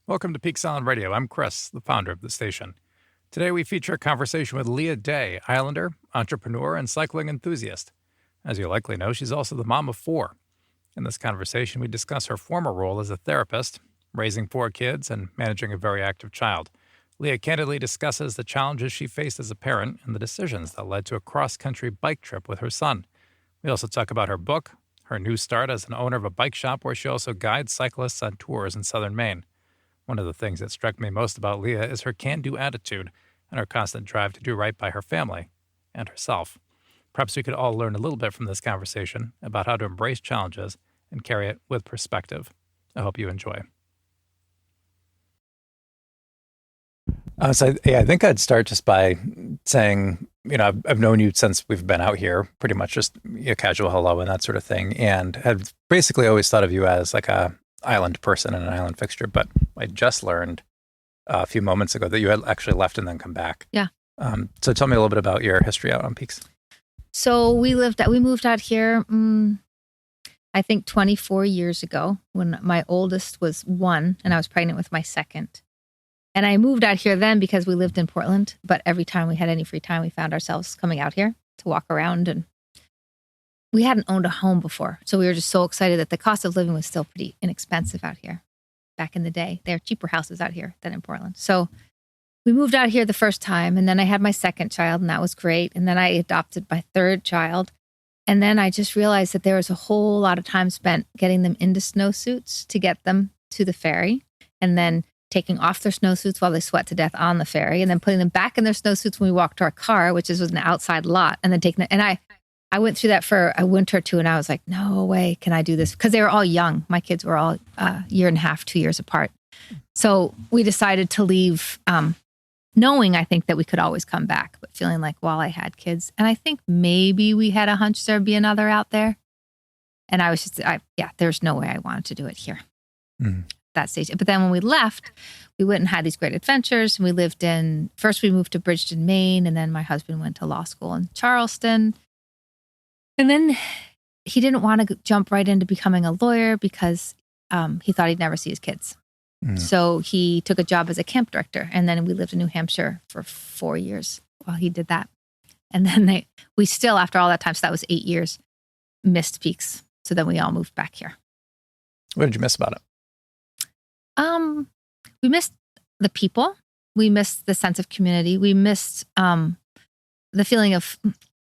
Welcome to Peak Sound Radio. I'm Chris, the founder of the station. Today we feature a conversation with Leah Day, Islander, entrepreneur, and cycling enthusiast. As you likely know, she's also the mom of 4. In this conversation, we discuss her former role as a therapist, raising 4 kids, and managing a very active child. Leah candidly discusses the challenges she faced as a parent and the decisions that led to a cross-country bike trip with her son. We also talk about her book, her new start as an owner of a bike shop where she also guides cyclists on tours in southern Maine. One of the things that struck me most about Leah is her can-do attitude and her constant drive to do right by her family and herself. Perhaps we could all learn a little bit from this conversation about how to embrace challenges and carry it with perspective. I hope you enjoy. I think I'd start just by saying, I've known you since we've been out here, pretty much just a casual hello and that sort of thing, and have basically always thought of you as like a island person and an island fixture. But I just learned a few moments ago that you had actually left and then come back. Yeah. So tell me a little bit about your history out on Peaks. So we moved out here, I think 24 years ago when my oldest was 1 and I was pregnant with my second. And I moved out here then because we lived in Portland, but every time we had any free time, we found ourselves coming out here to walk around, and we hadn't owned a home before. So we were just so excited that the cost of living was still pretty inexpensive out here. Back in the day, there are cheaper houses out here than in Portland. So we moved out here the first time, and then I had my second child, and that was great. And then I adopted my third child. And then I just realized that there was a whole lot of time spent getting them into snowsuits to get them to the ferry, and then taking off their snowsuits while they sweat to death on the ferry, and then putting them back in their snowsuits when we walked to our car, which was an outside lot, and then taking them. And I went through that for a winter or two, and I was like, no way can I do this, because they were all young. My kids were all a year and a half, 2 years apart. So we decided to leave, knowing, I think, that we could always come back, but feeling like while I had kids. And I think maybe we had a hunch there'd be another out there. And I was just, there's no way I wanted to do it here. Mm. That stage. But then when we left, we went and had these great adventures. And we first we moved to Bridgeton, Maine, and then my husband went to law school in Charleston. And then he didn't want to jump right into becoming a lawyer because he thought he'd never see his kids. Mm. So he took a job as a camp director. And then we lived in New Hampshire for 4 years while he did that. And then we still, after all that time, so that was 8 years, missed Peaks. So then we all moved back here. What did you miss about it? We missed the people. We missed the sense of community. We missed the feeling of,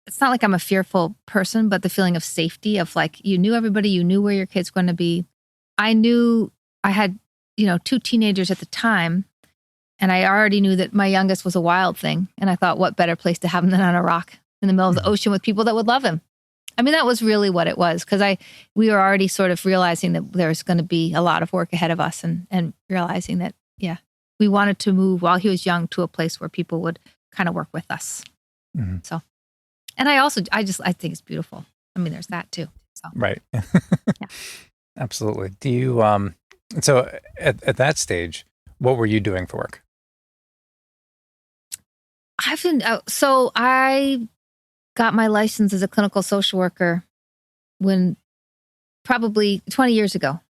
it's not like I'm a fearful person, but the feeling of safety, of like, you knew everybody, you knew where your kid's going to be. I knew I had, 2 teenagers at the time, and I already knew that my youngest was a wild thing. And I thought, what better place to have him than on a rock in the middle of the ocean with people that would love him? I mean, that was really what it was, because we were already sort of realizing that there's going to be a lot of work ahead of us, and realizing that, we wanted to move while he was young to a place where people would kind of work with us. Mm-hmm. So, and I think it's beautiful. I mean, there's that too. So. Right. Yeah. Absolutely. Do you, so at that stage, what were you doing for work? I got my license as a clinical social worker probably 20 years ago.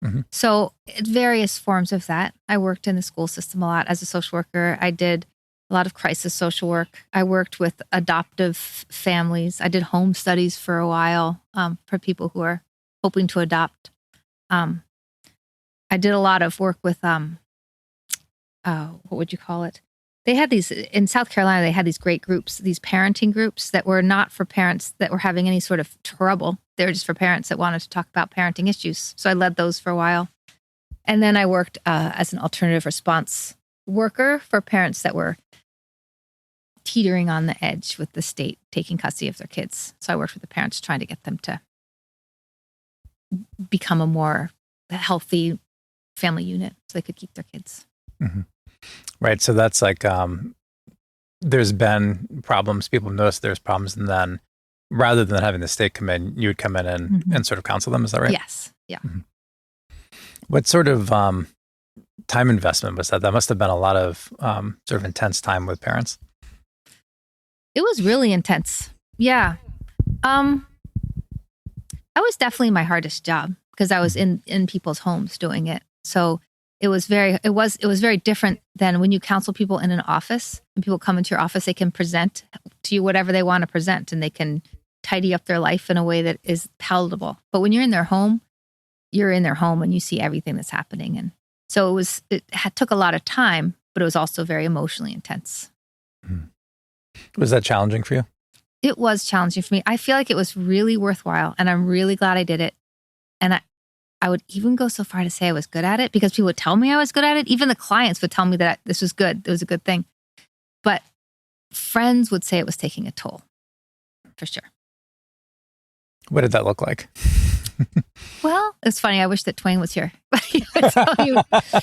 Mm-hmm. So various forms of that. I worked in the school system a lot as a social worker. I did a lot of crisis social work. I worked with adoptive families. I did home studies for a while for people who are hoping to adopt. I did a lot of work with, what would you call it? They had these, in South Carolina, they had these great groups, these parenting groups that were not for parents that were having any sort of trouble. They were just for parents that wanted to talk about parenting issues. So I led those for a while. And then I worked as an alternative response worker for parents that were teetering on the edge with the state taking custody of their kids. So I worked with the parents trying to get them to become a more healthy family unit so they could keep their kids. Mm-hmm. Right. So that's like, there's been problems. People notice there's problems. And then rather than having the state come in, you would come in and, mm-hmm. and sort of counsel them. Is that right? Yes. Yeah. Mm-hmm. What sort of time investment was that? That must have been a lot of sort of intense time with parents. It was really intense. Yeah. That was definitely my hardest job because I was in people's homes doing it. So it was very different than when you counsel people in an office. When people come into your office, they can present to you whatever they want to present, and they can tidy up their life in a way that is palatable. But when you're in their home, and you see everything that's happening. And so took a lot of time, but it was also very emotionally intense. Was that challenging for you? It was challenging for me. I feel like it was really worthwhile, and I'm really glad I did it. And I would even go so far to say I was good at it, because people would tell me I was good at it. Even the clients would tell me that this was good. It was a good thing. But friends would say it was taking a toll, for sure. What did that look like? Well, it's funny. I wish that Twain was here.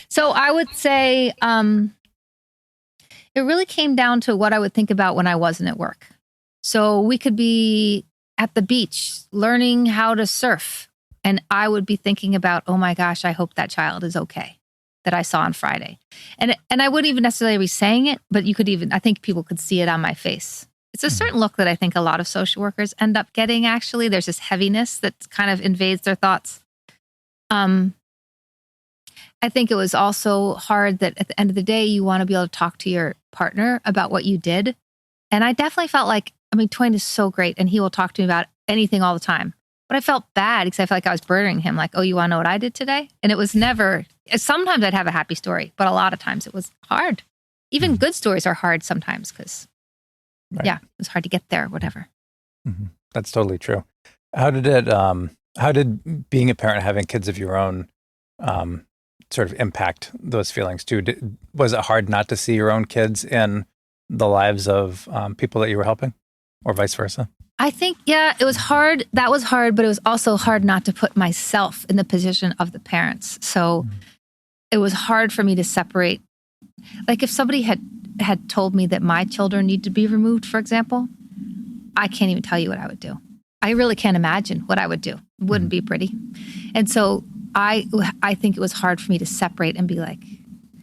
So I would say it really came down to what I would think about when I wasn't at work. So we could be at the beach learning how to surf, and I would be thinking about, oh my gosh, I hope that child is okay that I saw on Friday. And I wouldn't even necessarily be saying it, but I think people could see it on my face. It's a certain look that I think a lot of social workers end up getting, actually. There's this heaviness that kind of invades their thoughts. I think it was also hard that at the end of the day, you want to be able to talk to your partner about what you did. And I definitely felt like, Twain is so great, and he will talk to me about anything all the time. But I felt bad because I felt like I was burdening him. Like, oh, you want to know what I did today? And it was never, sometimes I'd have a happy story, but a lot of times it was hard. Even good stories are hard sometimes because, it was hard to get there, whatever. Mm-hmm. That's totally true. How did being a parent, having kids of your own, sort of impact those feelings too? Was it hard not to see your own kids in the lives of people that you were helping, or vice versa? I think, it was hard. That was hard, but it was also hard not to put myself in the position of the parents. So it was hard for me to separate. Like if somebody had told me that my children need to be removed, for example, I can't even tell you what I would do. I really can't imagine what I would do. It wouldn't be pretty. And so I think it was hard for me to separate and be like,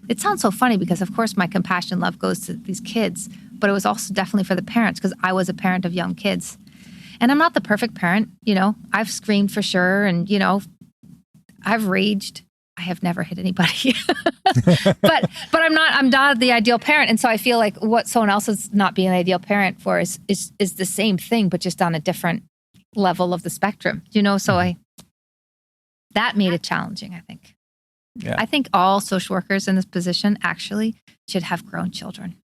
it sounds so funny because of course my compassion, love goes to these kids, but it was also definitely for the parents because I was a parent of young kids. And I'm not the perfect parent, I've screamed for sure. And, I've raged. I have never hit anybody, but I'm not the ideal parent. And so I feel like what someone else is not being an ideal parent for is the same thing, but just on a different level of the spectrum, so that made it challenging, I think. Yeah. I think all social workers in this position actually should have grown children.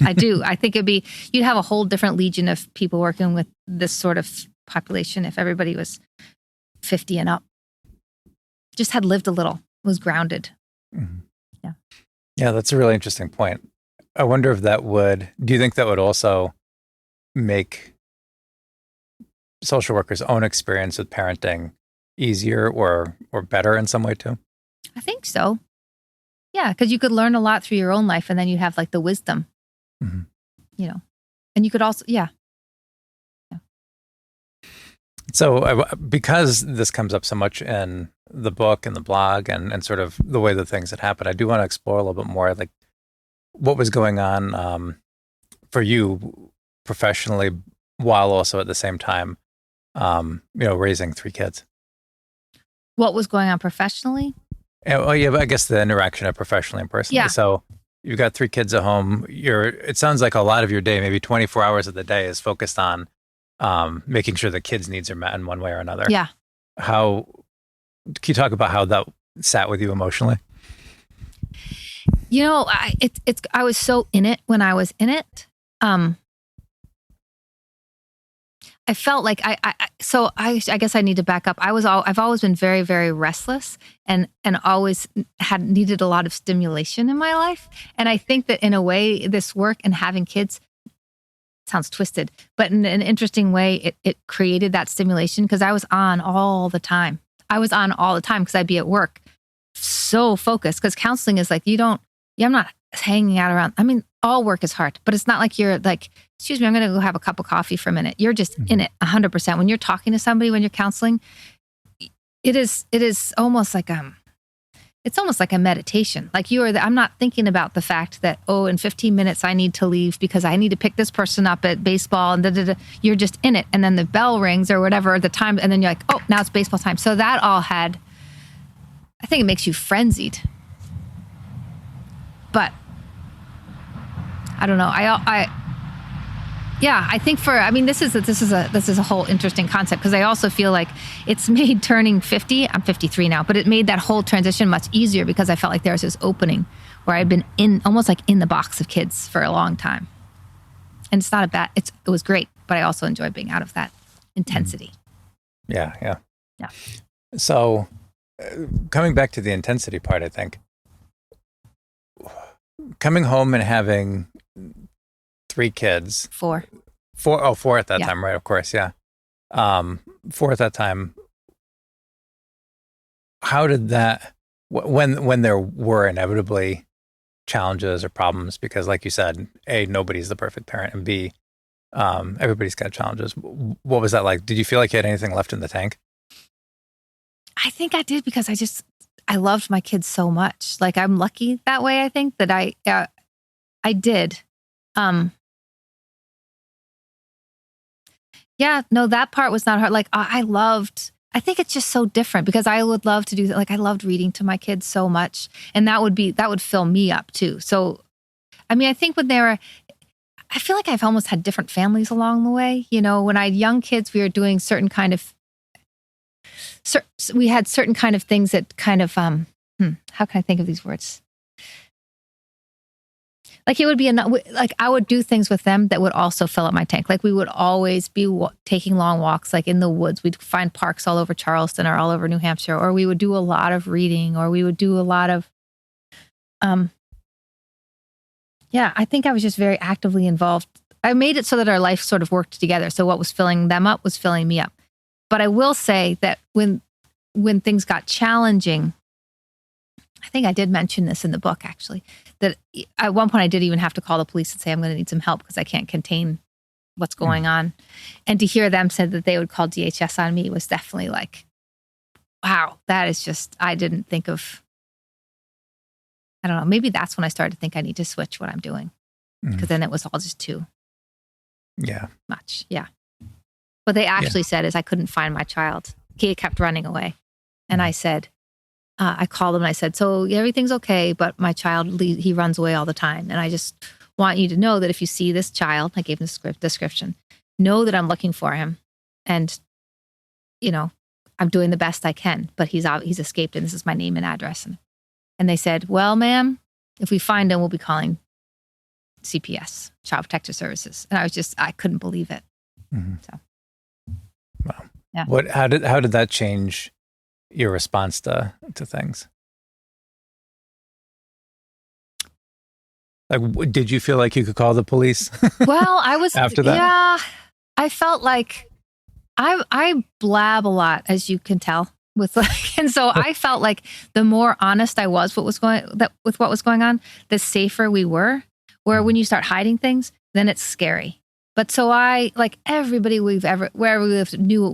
I do. I think you'd have a whole different legion of people working with this sort of population if everybody was 50 and up. Just had lived a little, was grounded. Mm-hmm. Yeah. Yeah, that's a really interesting point. I wonder if do you think that would also make social workers' own experience with parenting easier or better in some way too? I think so. Yeah, because you could learn a lot through your own life, and then you have like the wisdom, and you could also, So because this comes up so much in the book and the blog and sort of the way that things had happened, I do want to explore a little bit more, like what was going on for you professionally while also at the same time, raising 3 kids. What was going on professionally? But I guess the interaction of professionally and personally. Yeah. So you've got 3 kids at home. It sounds like a lot of your day, maybe 24 hours of the day, is focused on making sure the kids' needs are met in one way or another. Yeah. Can you talk about how that sat with you emotionally? I was so in it when I was in it. I felt like I guess I need to back up. I've always been very, very restless and always needed a lot of stimulation in my life. And I think that in a way, this work and having kids sounds twisted, but in an interesting way, it created that stimulation because I was on all the time. Because I'd be at work so focused because counseling is like, I'm not hanging out around. I mean, all work is hard, but it's not like you're like, excuse me, I'm going to go have a cup of coffee for a minute. You're just in it 100%. When you're talking to somebody, when you're counseling, it is almost like it's almost like a meditation. Like I'm not thinking about the fact that, in 15 minutes I need to leave because I need to pick this person up at baseball and You're just in it. And then the bell rings or whatever the time. And then you're like, now it's baseball time. So that all I think it makes you frenzied. But I don't know. I think this is a whole interesting concept, because I also feel like it's made turning 50, I'm 53 now, but it made that whole transition much easier, because I felt like there was this opening where I'd been almost like in the box of kids for a long time. And it's not a bad, it was great, but I also enjoy being out of that intensity. Yeah. Yeah. So coming back to the intensity part, I think coming home and having 3 kids. 4 at that time, right? Of course, yeah. 4 at that time. How did that, when there were inevitably challenges or problems, because like you said, A, nobody's the perfect parent, and B, everybody's got challenges. What was that like? Did you feel like you had anything left in the tank? I think I did, because I loved my kids so much. Like, I'm lucky that way. I think that I did. Yeah, no, that part was not hard. Like, I think it's just so different, because I would love to do that. Like, I loved reading to my kids so much, and that would fill me up too. So, I think I feel like I've almost had different families along the way. When I had young kids, we were doing we had certain kind of things that kind of, how can I think of these words? Like, it would be like I would do things with them that would also fill up my tank. Like, we would always be taking long walks, like in the woods. We'd find parks all over Charleston or all over New Hampshire, or we would do a lot of reading, or we would do a lot of, I think I was just very actively involved. I made it so that our life sort of worked together. So what was filling them up was filling me up. But I will say that when things got challenging, I think I did mention this in the book, actually, that at one point I did even have to call the police and say, I'm going to need some help because I can't contain what's going on. And to hear them say that they would call DHS on me was definitely like, wow, that is just, I didn't think of, I don't know, maybe that's when I started to think I need to switch what I'm doing, because then it was all just too much. Yeah. What they actually said is I couldn't find my child. He kept running away. And I said, I called him and I said, so everything's okay, but my child, he runs away all the time. And I just want you to know that if you see this child, I gave him the description, know that I'm looking for him. And, I'm doing the best I can, but he's escaped, and this is my name and address. And they said, well, ma'am, if we find him, we'll be calling CPS, Child Protective Services. And I couldn't believe it. So. Wow. Yeah. How did that change your response to things? Like, did you feel like you could call the police? Well, I was after that. Yeah, I felt like I blab a lot, as you can tell, and so I felt like the more honest I was with what was going on, the safer we were. Where when you start hiding things, then it's scary. But so like everybody wherever we lived knew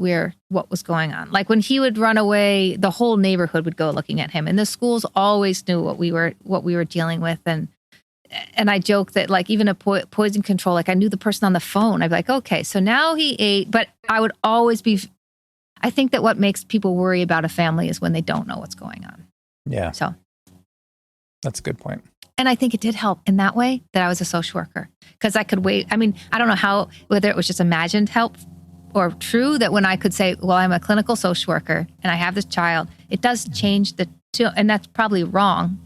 what was going on. Like, when he would run away, the whole neighborhood would go looking at him, and the schools always knew what we were dealing with. And I joke that, like, even a poison control, like, I knew the person on the phone. I'd be like, okay, so now he ate, but I would always be. I think that what makes people worry about a family is when they don't know what's going on. Yeah. So that's a good point. And I think it did help in that way that I was a social worker, because I could wait. I don't know whether it was just imagined help or true, that when I could say, well, I'm a clinical social worker and I have this child, it does change and that's probably wrong,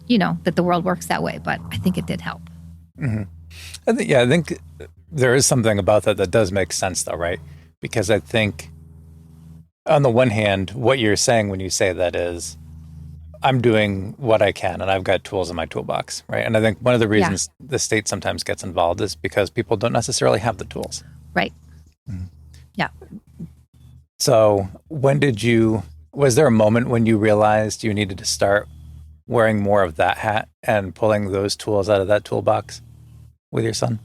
that the world works that way, but I think it did help. Mm-hmm. I think there is something about that does make sense, though, right? Because I think on the one hand, what you're saying when you say that is, I'm doing what I can and I've got tools in my toolbox, right? And I think one of the reasons the state sometimes gets involved is because people don't necessarily have the tools. Right. Mm-hmm. Yeah. So was there a moment when you realized you needed to start wearing more of that hat and pulling those tools out of that toolbox with your son?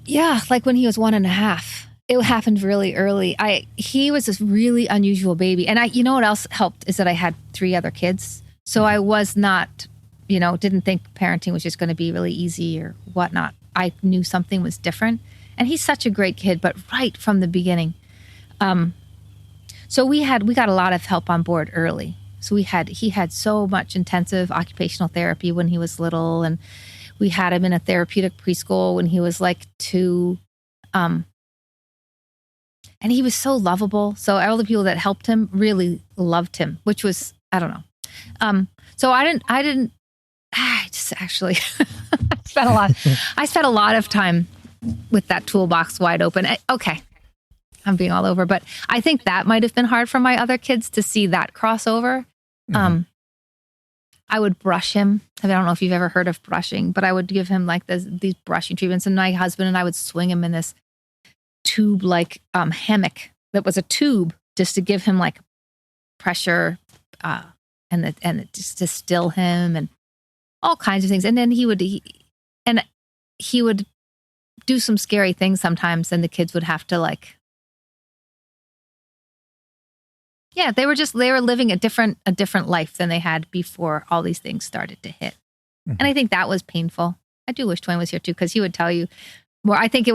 Yeah, like when he was 1.5. It happened really early. He was this really unusual baby. And you know what else helped is that I had 3 other kids. So I was not, didn't think parenting was just going to be really easy or whatnot. I knew something was different. And he's such a great kid, but right from the beginning. So we got a lot of help on board early. So he had so much intensive occupational therapy when he was little, and we had him in a therapeutic preschool when he was like 2. And he was so lovable. So all the people that helped him really loved him, which was, I don't know. So I just actually I spent a lot of time with that toolbox wide open. Okay. I'm being all over, but I think that might have been hard for my other kids to see that crossover. I would brush him. I don't know if you've ever heard of brushing, but I would give him like these brushing treatments, and my husband and I would swing him in this tube like hammock that was a tube just to give him like pressure and just to still him and all kinds of things. And then he would do some scary things sometimes, and the kids would have to like, yeah, they were living a different life than they had before all these things started to hit. Mm-hmm. And I think that was painful. I do wish Twain was here too, because he would tell you more. I think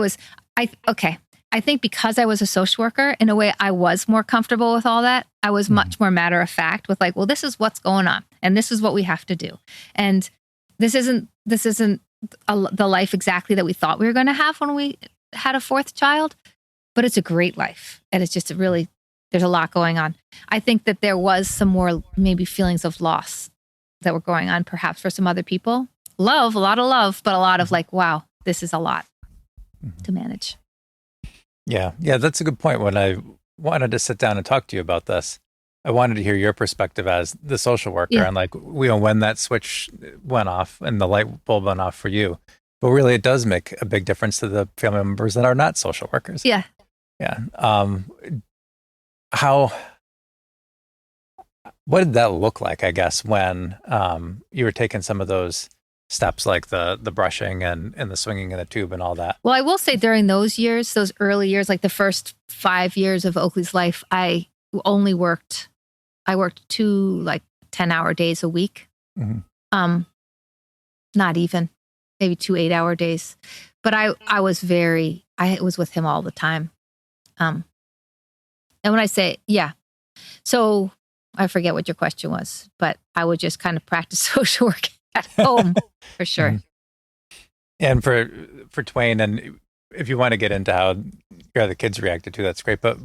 because I was a social worker, in a way, I was more comfortable with all that. I was much more matter of fact with like, well, this is what's going on, and this is what we have to do, and this isn't the life exactly that we thought we were going to have when we had a 4th child, but it's a great life, and it's just really, there's a lot going on. I think that there was some more maybe feelings of loss that were going on, perhaps for some other people. A lot of love, but a lot of like, wow, this is a lot to manage. Yeah, that's a good point. When I wanted to sit down and talk to you about this, I wanted to hear your perspective as the social worker and like, when that switch went off and the light bulb went off for you. But really, it does make a big difference to the family members that are not social workers. Yeah. What did that look like, I guess, when you were taking some of those steps, like the brushing and the swinging in the tube and all that? Well, I will say during those years, those early years, like the first 5 years of Oakley's life, I worked 2 like 10-hour days a week. Mm-hmm. Not even, maybe 2 8-hour days. But I was with him all the time. And when I say, so I forget what your question was, but I would just kind of practice social work at home for sure. Mm-hmm. And for Twain, and if you want to get into how your other kids reacted to, that's great. But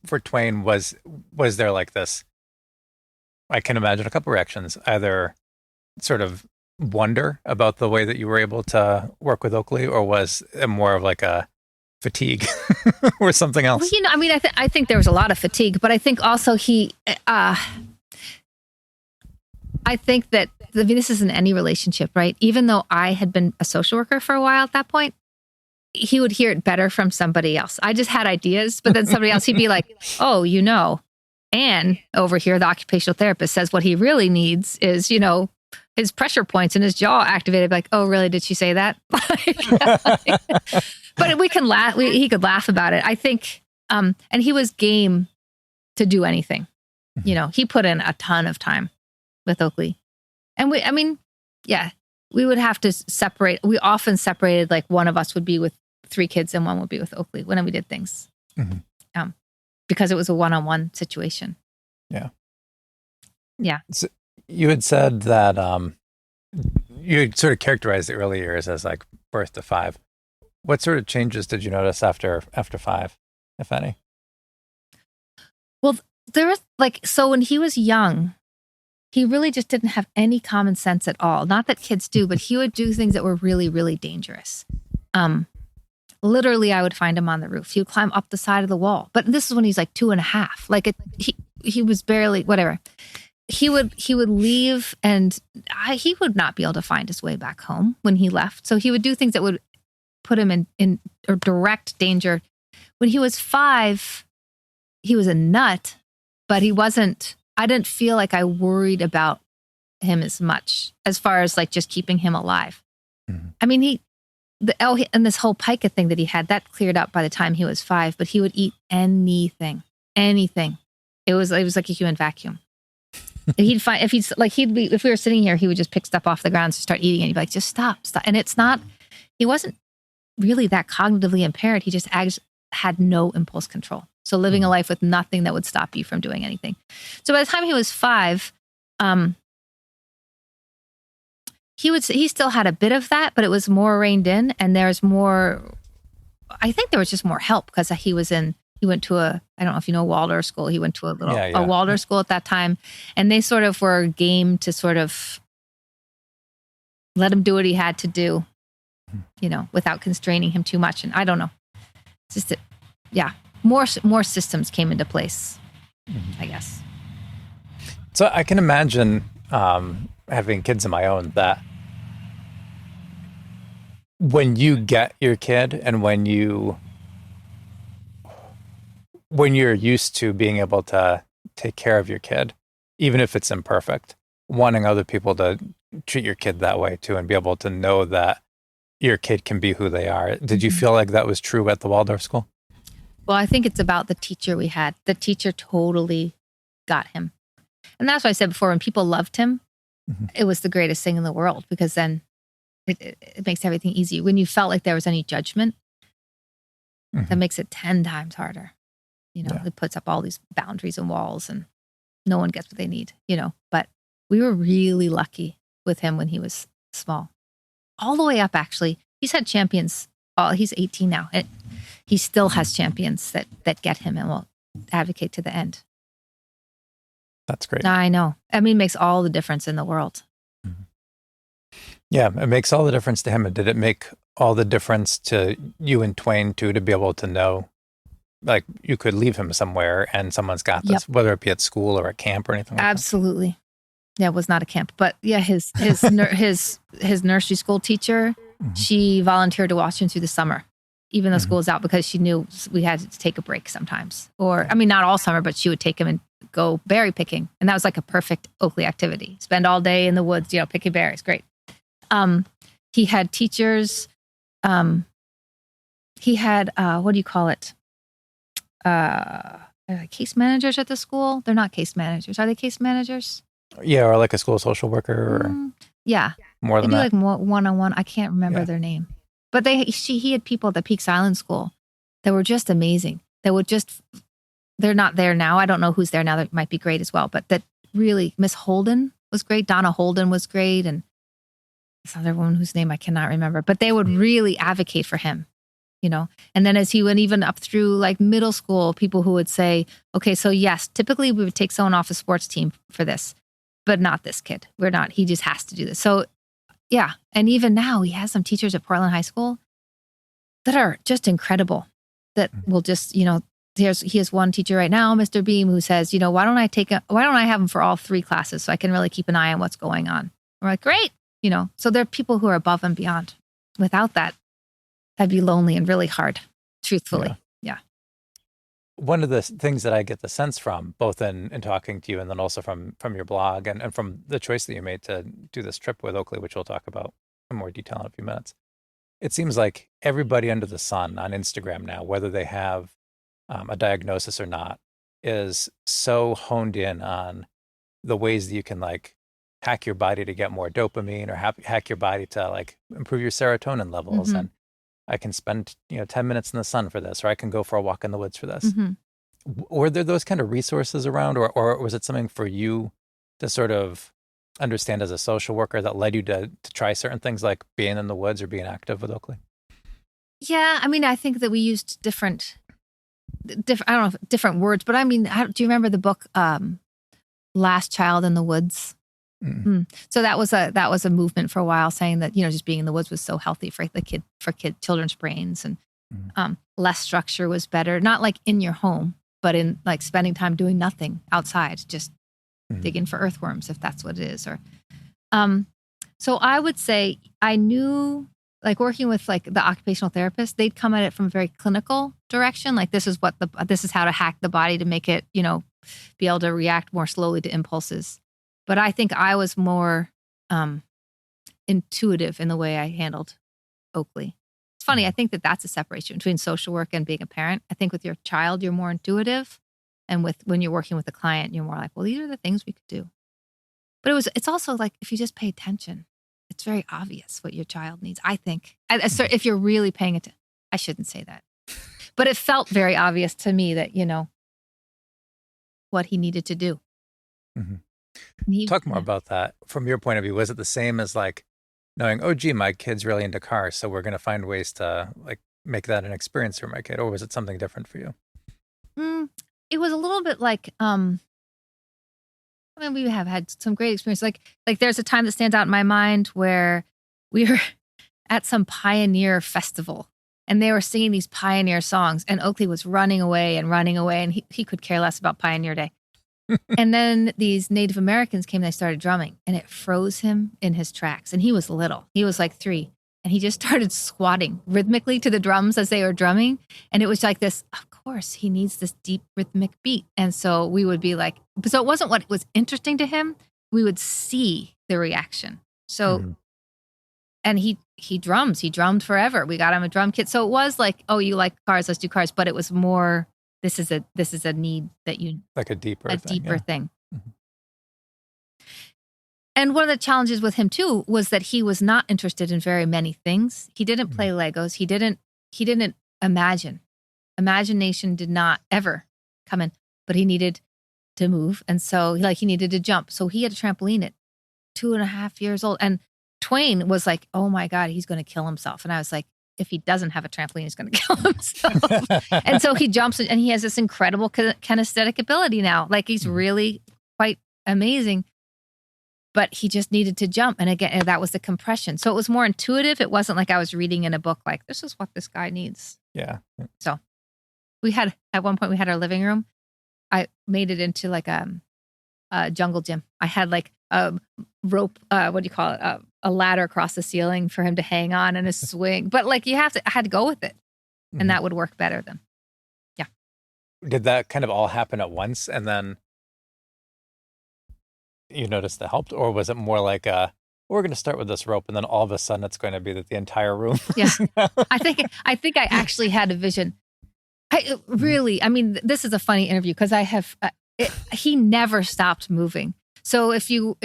for Twain, was there like this? I can imagine a couple reactions, either sort of wonder about the way that you were able to work with Oakley, or was it more of like a fatigue or something else? Well, I mean, I think there was a lot of fatigue, but I think also I think that, this is in any relationship, right? Even though I had been a social worker for a while at that point, he would hear it better from somebody else. I just had ideas, but then somebody else, he'd be like, oh, Anne over here, the occupational therapist, says what he really needs is, his pressure points and his jaw activated. Like, oh, really? Did she say that? But we can laugh. He could laugh about it. I think, and he was game to do anything. He put in a ton of time with Oakley. And we would have to separate. We often separated, like one of us would be with 3 kids and one would be with Oakley when we did things. Mm-hmm. Because it was a one-on-one situation. Yeah. Yeah. So you had said that you had sort of characterized the early years as like birth to 5. What sort of changes did you notice after 5, if any? Well, there was so when he was young, he really just didn't have any common sense at all. Not that kids do, but he would do things that were really, really dangerous. Literally, I would find him on the roof. He would climb up the side of the wall. But this is when he's like 2.5. He was barely, whatever. He would leave, and he would not be able to find his way back home when he left. So he would do things that would put him in direct danger. When he was 5, he was a nut, but he wasn't. I didn't feel like I worried about him as much as far as like just keeping him alive. Mm-hmm. I mean, and this whole pica thing that he had, that cleared up by the time he was 5, but he would eat anything. It was like a human vacuum. If we were sitting here, he would just pick stuff off the ground and start eating it. He'd be like, just stop. And he wasn't really that cognitively impaired. He just had no impulse control. So living a life with nothing that would stop you from doing anything. So by the time he was 5, He still had a bit of that, but it was more reined in, and there's more. I think there was just more help because he went to I don't know if you know Waldorf school. He went to a Waldorf school at that time, and they sort of were game to sort of let him do what he had to do, without constraining him too much. And I don't know, it's just more systems came into place, I guess. So I can imagine having kids of my own that when you get your kid and when you're used to being able to take care of your kid, even if it's imperfect, wanting other people to treat your kid that way too and be able to know that your kid can be who they are. Did you feel like that was true at the Waldorf school? Well, I think it's about the teacher we had. The teacher totally got him. And that's what I said before, when people loved him, it was the greatest thing in the world, because then it makes everything easy. When you felt like there was any judgment, that makes it 10 times harder. It puts up all these boundaries and walls, and no one gets what they need, But we were really lucky with him when he was small. All the way up, actually. He's had champions. He's 18 now. And he still has champions that get him and will advocate to the end. That's great. I know. I mean, it makes all the difference in the world. Yeah, it makes all the difference to him. And did it make all the difference to you and Twain too, to be able to know, like, you could leave him somewhere and someone's got this, whether it be at school or at camp or anything like Absolutely. That? Yeah, it was not a camp, but yeah, his nursery school teacher, she volunteered to watch him through the summer, even though school was out, because she knew we had to take a break sometimes. Or, I mean, not all summer, but she would take him and go berry picking. And that was like a perfect Oakley activity. Spend all day in the woods, picking berries. Great. He had teachers. He had, what do you call it? Case managers at the school. They're not case managers. Are they case managers? Yeah, or like a school social worker, or more than that. Like more one-on-one. I can't remember their name, but he had people at the Peaks Island School that were just amazing. They're not there now. I don't know who's there now. That might be great as well. But that really, Miss Holden was great. Donna Holden was great, and this other woman whose name I cannot remember. But they would really advocate for him. And then as he went even up through like middle school, people who would say, okay, so yes, typically we would take someone off a sports team for this, but not this kid. We're not, he just has to do this. So yeah. And even now he has some teachers at Portland High School that are just incredible, that will just, he has one teacher right now, Mr. Beam, who says, why don't I have him for all 3 classes so I can really keep an eye on what's going on? We're like, great. So there are people who are above and beyond. Without that, that'd be lonely and really hard, truthfully. Yeah. One of the things that I get the sense from, both in talking to you and then also from your blog and from the choice that you made to do this trip with Oakley, which we'll talk about in more detail in a few minutes. It seems like everybody under the sun on Instagram now, whether they have a diagnosis or not, is so honed in on the ways that you can like hack your body to get more dopamine, or hack your body to like improve your serotonin levels. And I can spend 10 minutes in the sun for this, or I can go for a walk in the woods for this. Were there those kind of resources around, or was it something for you to sort of understand as a social worker that led you to try certain things like being in the woods or being active with Oakley? Yeah, I mean, I think that we used different I don't know if different words, but I mean, do you remember the book Last Child in the Woods? So that was a movement for a while, saying that just being in the woods was so healthy for children's brains, and less structure was better. Not like in your home, but in like spending time doing nothing outside, just digging for earthworms, if that's what it is. Or so I would say I knew, like working with like the occupational therapist, they'd come at it from a very clinical direction. Like this is how to hack the body to make it be able to react more slowly to impulses. But I think I was more intuitive in the way I handled Oakley. It's funny. I think that's a separation between social work and being a parent. I think with your child, you're more intuitive. And when you're working with a client, you're more like, well, these are the things we could do. But it's also like, if you just pay attention, it's very obvious what your child needs, I think. If you're really paying attention, I shouldn't say that. But it felt very obvious to me that, what he needed to do. Talk more Yeah. about that from your point of view. Was it the same as like knowing, oh, gee, my kid's really into cars, so we're going to find ways to like make that an experience for my kid, or was it something different for you? Mm, it was a little bit like, I mean, we have had some great experience. Like there's a time that stands out in my mind where we were at some pioneer festival and they were singing these pioneer songs and Oakley was running away and he could care less about Pioneer Day. And then these Native Americans came and they started drumming and it froze him in his tracks. And he was little. He was like 3. And he just started squatting rhythmically to the drums as they were drumming. And it was like this, of course, he needs this deep rhythmic beat. And so we would be like, so it wasn't what was interesting to him. We would see the reaction. So, Mhm. and he drums. He drummed forever. We got him a drum kit. So it was like, oh, you like cars, let's do cars. But it was more, this is a need that you, Like a deeper a thing. deeper Yeah. thing. Mhm. And one of the challenges with him too was that he was not interested in very many things. He didn't Mhm. play Legos. He didn't imagine. Imagination did not ever come in, but he needed to move. And so like he needed to jump. So he had a trampoline at 2.5 years old. And Twain was like, oh my God, he's going to kill himself. And I was like, if he doesn't have a trampoline, he's going to kill himself. And so he jumps and he has this incredible kinesthetic ability now. Like he's Mhm. really quite amazing. But he just needed to jump. And again, that was the compression. So it was more intuitive. It wasn't like I was reading in a book, like, this is what this guy needs. Yeah. So at one point, we had our living room. I made it into like a jungle gym. I had like a rope, what do you call it? A ladder across the ceiling for him to hang on and a swing. But like I had to go with it. Mhm. And that would work better than. Did that kind of all happen at once and then you noticed that helped? Or was it more like, we're going to start with this rope and then all of a sudden it's going to be that the entire room? Yeah. I think I actually had a vision. I mean, this is a funny interview because he never stopped moving. So if you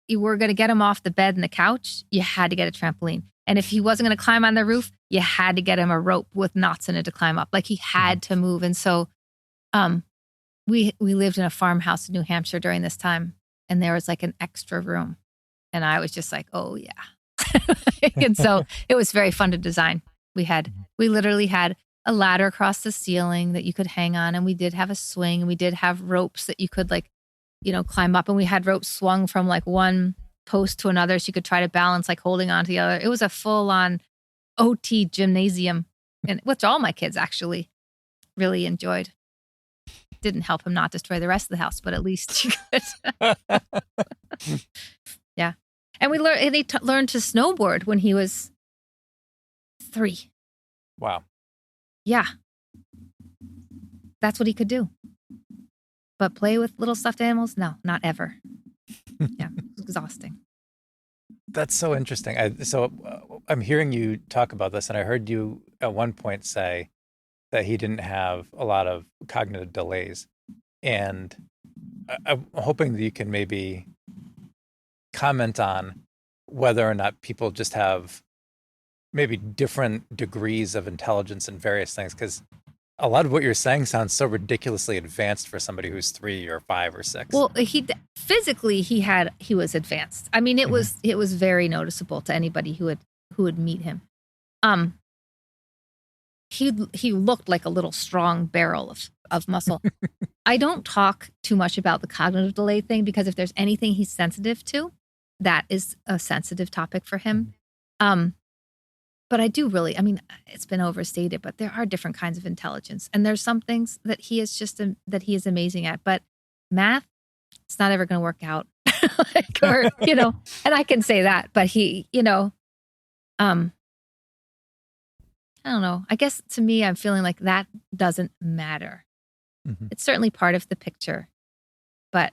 were going to get him off the bed and the couch, you had to get a trampoline. And if he wasn't going to climb on the roof, you had to get him a rope with knots in it to climb up. Like he had to move. And so, we lived in a farmhouse in New Hampshire during this time, and there was like an extra room, and I was just like, oh yeah. And so it was very fun to design. We literally had a ladder across the ceiling that you could hang on, and we did have a swing, and we did have ropes that you could like, climb up, and we had ropes swung from like one post to another so you could try to balance like holding on to the other. It was a full-on OT gymnasium, and which all my kids actually really enjoyed. Didn't help him not destroy the rest of the house, but at least you could. Yeah. And he learned to snowboard when he was 3. Wow. Yeah. That's what he could do. But play with little stuffed animals? No, not ever. Yeah. It's exhausting. That's so interesting. I'm hearing you talk about this, and I heard you at one point say that he didn't have a lot of cognitive delays. And I'm hoping that you can maybe comment on whether or not people just have maybe different degrees of intelligence in various things. Because a lot of what you're saying sounds so ridiculously advanced for somebody who's 3 or 5 or 6. Well, physically he was advanced. I mean, it was very noticeable to anybody who would meet him. He looked like a little strong barrel of muscle. I don't talk too much about the cognitive delay thing because if there's anything he's sensitive to, that is a sensitive topic for him. But I do really, I mean, it's been overstated, but there are different kinds of intelligence. And there's some things that he is that he is amazing at. But math, it's not ever going to work out. And I can say that, but he, I don't know. I guess to me, I'm feeling like that doesn't matter. Mhm. It's certainly part of the picture, but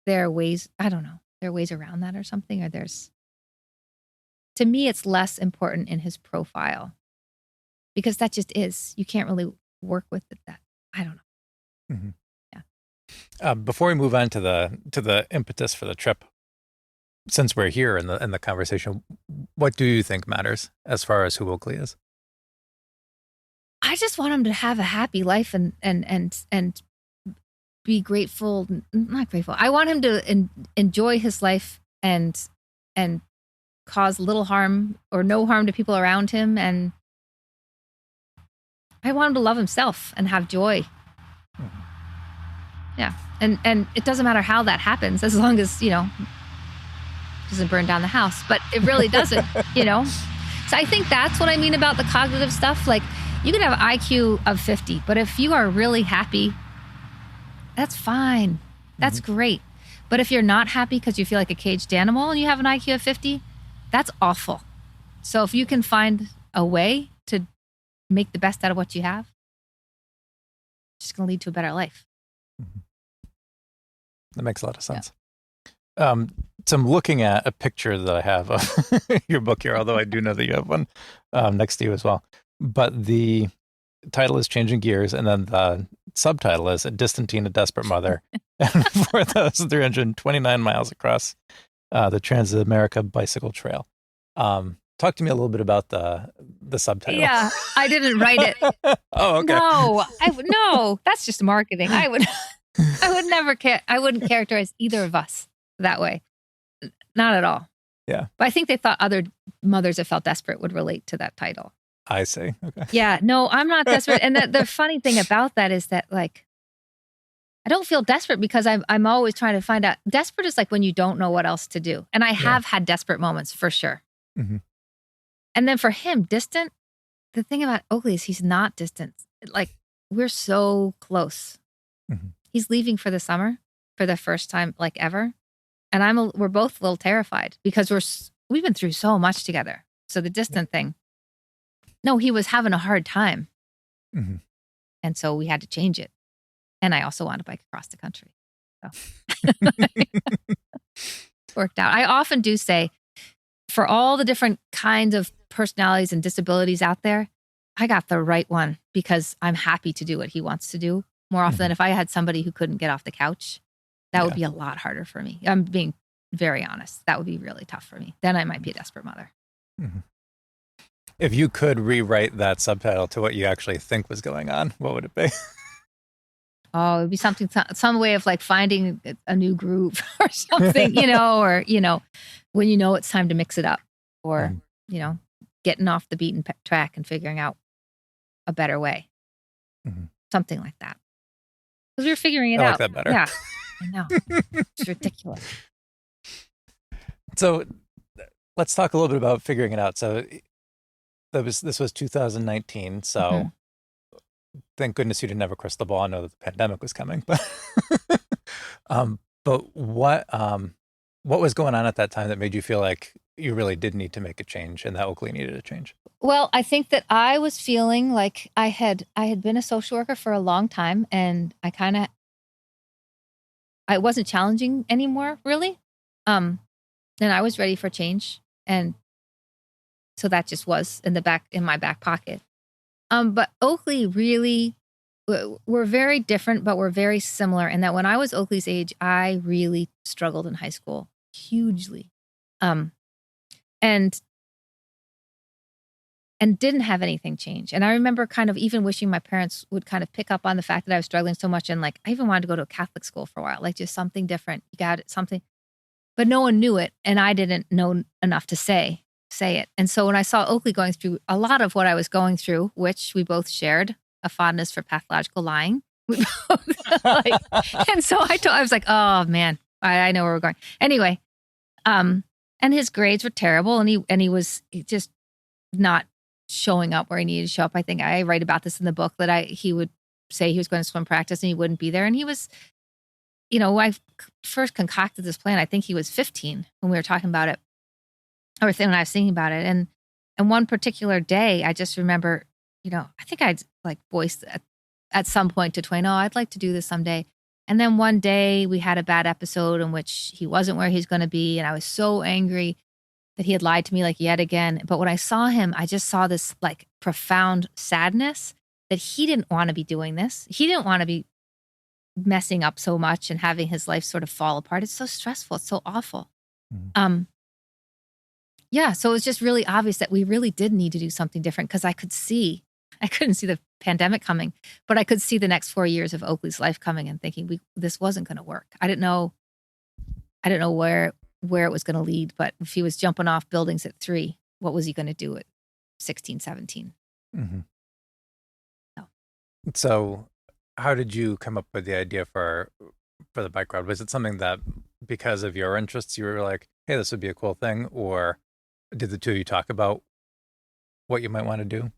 there are ways, I don't know, there are ways around that or something, or to me, it's less important in his profile because that just is, you can't really work with it. That, I don't know. Mhm. Yeah. Before we move on to the impetus for the trip, since we're here in the conversation, what do you think matters as far as who Oakley is? I just want him to have a happy life and be grateful, not grateful. I want him to enjoy his life and cause little harm or no harm to people around him. And I want him to love himself and have joy. Mm-hmm. Yeah. And it doesn't matter how that happens, as long as, doesn't burn down the house, but it really doesn't, So I think that's what I mean about the cognitive stuff. Like, you can have an IQ of 50, but if you are really happy, that's fine. That's great. But if you're not happy because you feel like a caged animal and you have an IQ of 50, that's awful. So if you can find a way to make the best out of what you have, it's just going to lead to a better life. That makes a lot of sense. Yeah. So I'm looking at a picture that I have of your book here, although I do know that you have one next to you as well. But the title is Changing Gears, and then the subtitle is A Distant Teen, a Desperate Mother, and 4,329 miles across the Trans-America Bicycle Trail. Talk to me a little bit about the subtitle. Yeah, I didn't write it. Oh, okay. No, that's just marketing. I would never I wouldn't characterize either of us that way. Not at all. Yeah. But I think they thought other mothers that felt desperate would relate to that title. I see. Okay. Yeah, no, I'm not desperate. And the funny thing about that is that, like, I don't feel desperate because I'm always trying to find out. Desperate is like when you don't know what else to do. And I have had desperate moments for sure. Mm-hmm. And then for him, distant, the thing about Oakley is he's not distant. Like, we're so close. Mm-hmm. He's leaving for the summer for the first time, like, ever. And we're both a little terrified because we've been through so much together. So the distant thing, no, he was having a hard time. Mm-hmm. And so we had to change it. And I also wanted to bike across the country. So worked out. I often do say, for all the different kinds of personalities and disabilities out there, I got the right one because I'm happy to do what he wants to do more often than if I had somebody who couldn't get off the couch. That would be a lot harder for me. I'm being very honest. That would be really tough for me. Then I might be a desperate mother. Mm-hmm. If you could rewrite that subtitle to what you actually think was going on, what would it be? Oh, it'd be something, some way of like finding a new groove or something, or, when it's time to mix it up or, getting off the beaten track and figuring out a better way. Mm-hmm. Something like that. Because we were figuring it out. I like that better. Yeah, I know. It's ridiculous. So let's talk a little bit about figuring it out. So this was 2019. So thank goodness you didn't have a crystal ball. I know that the pandemic was coming, but what was going on at that time that made you feel like you really did need to make a change and that Oakley needed a change? Well, I think that I was feeling like I had been a social worker for a long time, and I wasn't challenging anymore, really. And I was ready for change. And so that just was in my back pocket. But Oakley really, we're very different, but we're very similar in that when I was Oakley's age, I really struggled in high school hugely. And didn't have anything change. And I remember kind of even wishing my parents would kind of pick up on the fact that I was struggling so much. And like, I even wanted to go to a Catholic school for a while, like just something different. You got it, something, but no one knew it. And I didn't know enough to say it. And so when I saw Oakley going through a lot of what I was going through, which we both shared, a fondness for pathological lying. And so I was like, oh man, I know where we're going. Anyway, and his grades were terrible, and he was just not showing up where he needed to show up. I think I write about this in the book that he would say he was going to swim practice and he wouldn't be there. And he was, I first concocted this plan. I think he was 15 when we were talking about it, or when I was thinking about it. And one particular day, I just remember, I think I'd like voiced at some point to Twain, oh, I'd like to do this someday. And then one day we had a bad episode in which he wasn't where he's going to be. And I was so angry that he had lied to me like yet again. But when I saw him, I just saw this like profound sadness that he didn't want to be doing this. He didn't want to be messing up so much and having his life sort of fall apart. It's so stressful. It's so awful. Mm-hmm. So it was just really obvious that we really did need to do something different because I could see. I couldn't see the pandemic coming, but I could see the next 4 years of Oakley's life coming and thinking this wasn't going to work. I didn't know where it was going to lead, but if he was jumping off buildings at 3, what was he going to do at 16, 17? Mm-hmm. No. So how did you come up with the idea for the bike ride? Was it something that because of your interests, you were like, hey, this would be a cool thing? Or did the two of you talk about what you might want to do?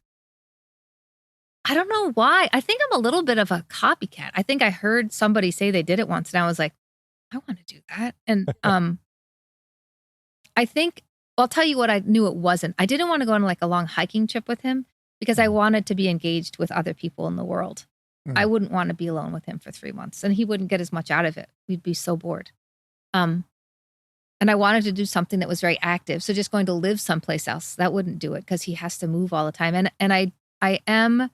I don't know why. I think I'm a little bit of a copycat. I think I heard somebody say they did it once and I was like, I want to do that. And I think, I'll tell you what I knew it wasn't. I didn't want to go on like a long hiking trip with him because I wanted to be engaged with other people in the world. Mm-hmm. I wouldn't want to be alone with him for 3 months and he wouldn't get as much out of it. We'd be so bored. And I wanted to do something that was very active. So just going to live someplace else, that wouldn't do it because he has to move all the time. And I am,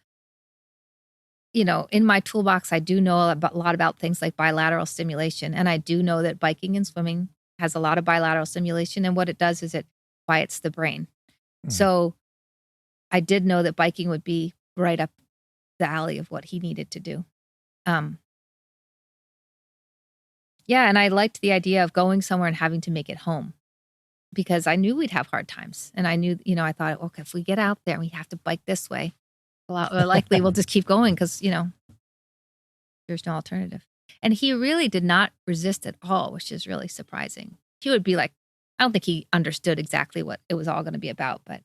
in my toolbox, I do know a lot about things like bilateral stimulation. And I do know that biking and swimming has a lot of bilateral stimulation. And what it does is it quiets the brain. Mm-hmm. So I did know that biking would be right up the alley of what he needed to do. Yeah, and I liked the idea of going somewhere and having to make it home because I knew we'd have hard times. And I knew, I thought, okay, if we get out there and we have to bike this way, likely we'll just keep going because, there's no alternative. And he really did not resist at all, which is really surprising. He would be like, I don't think he understood exactly what it was all going to be about, but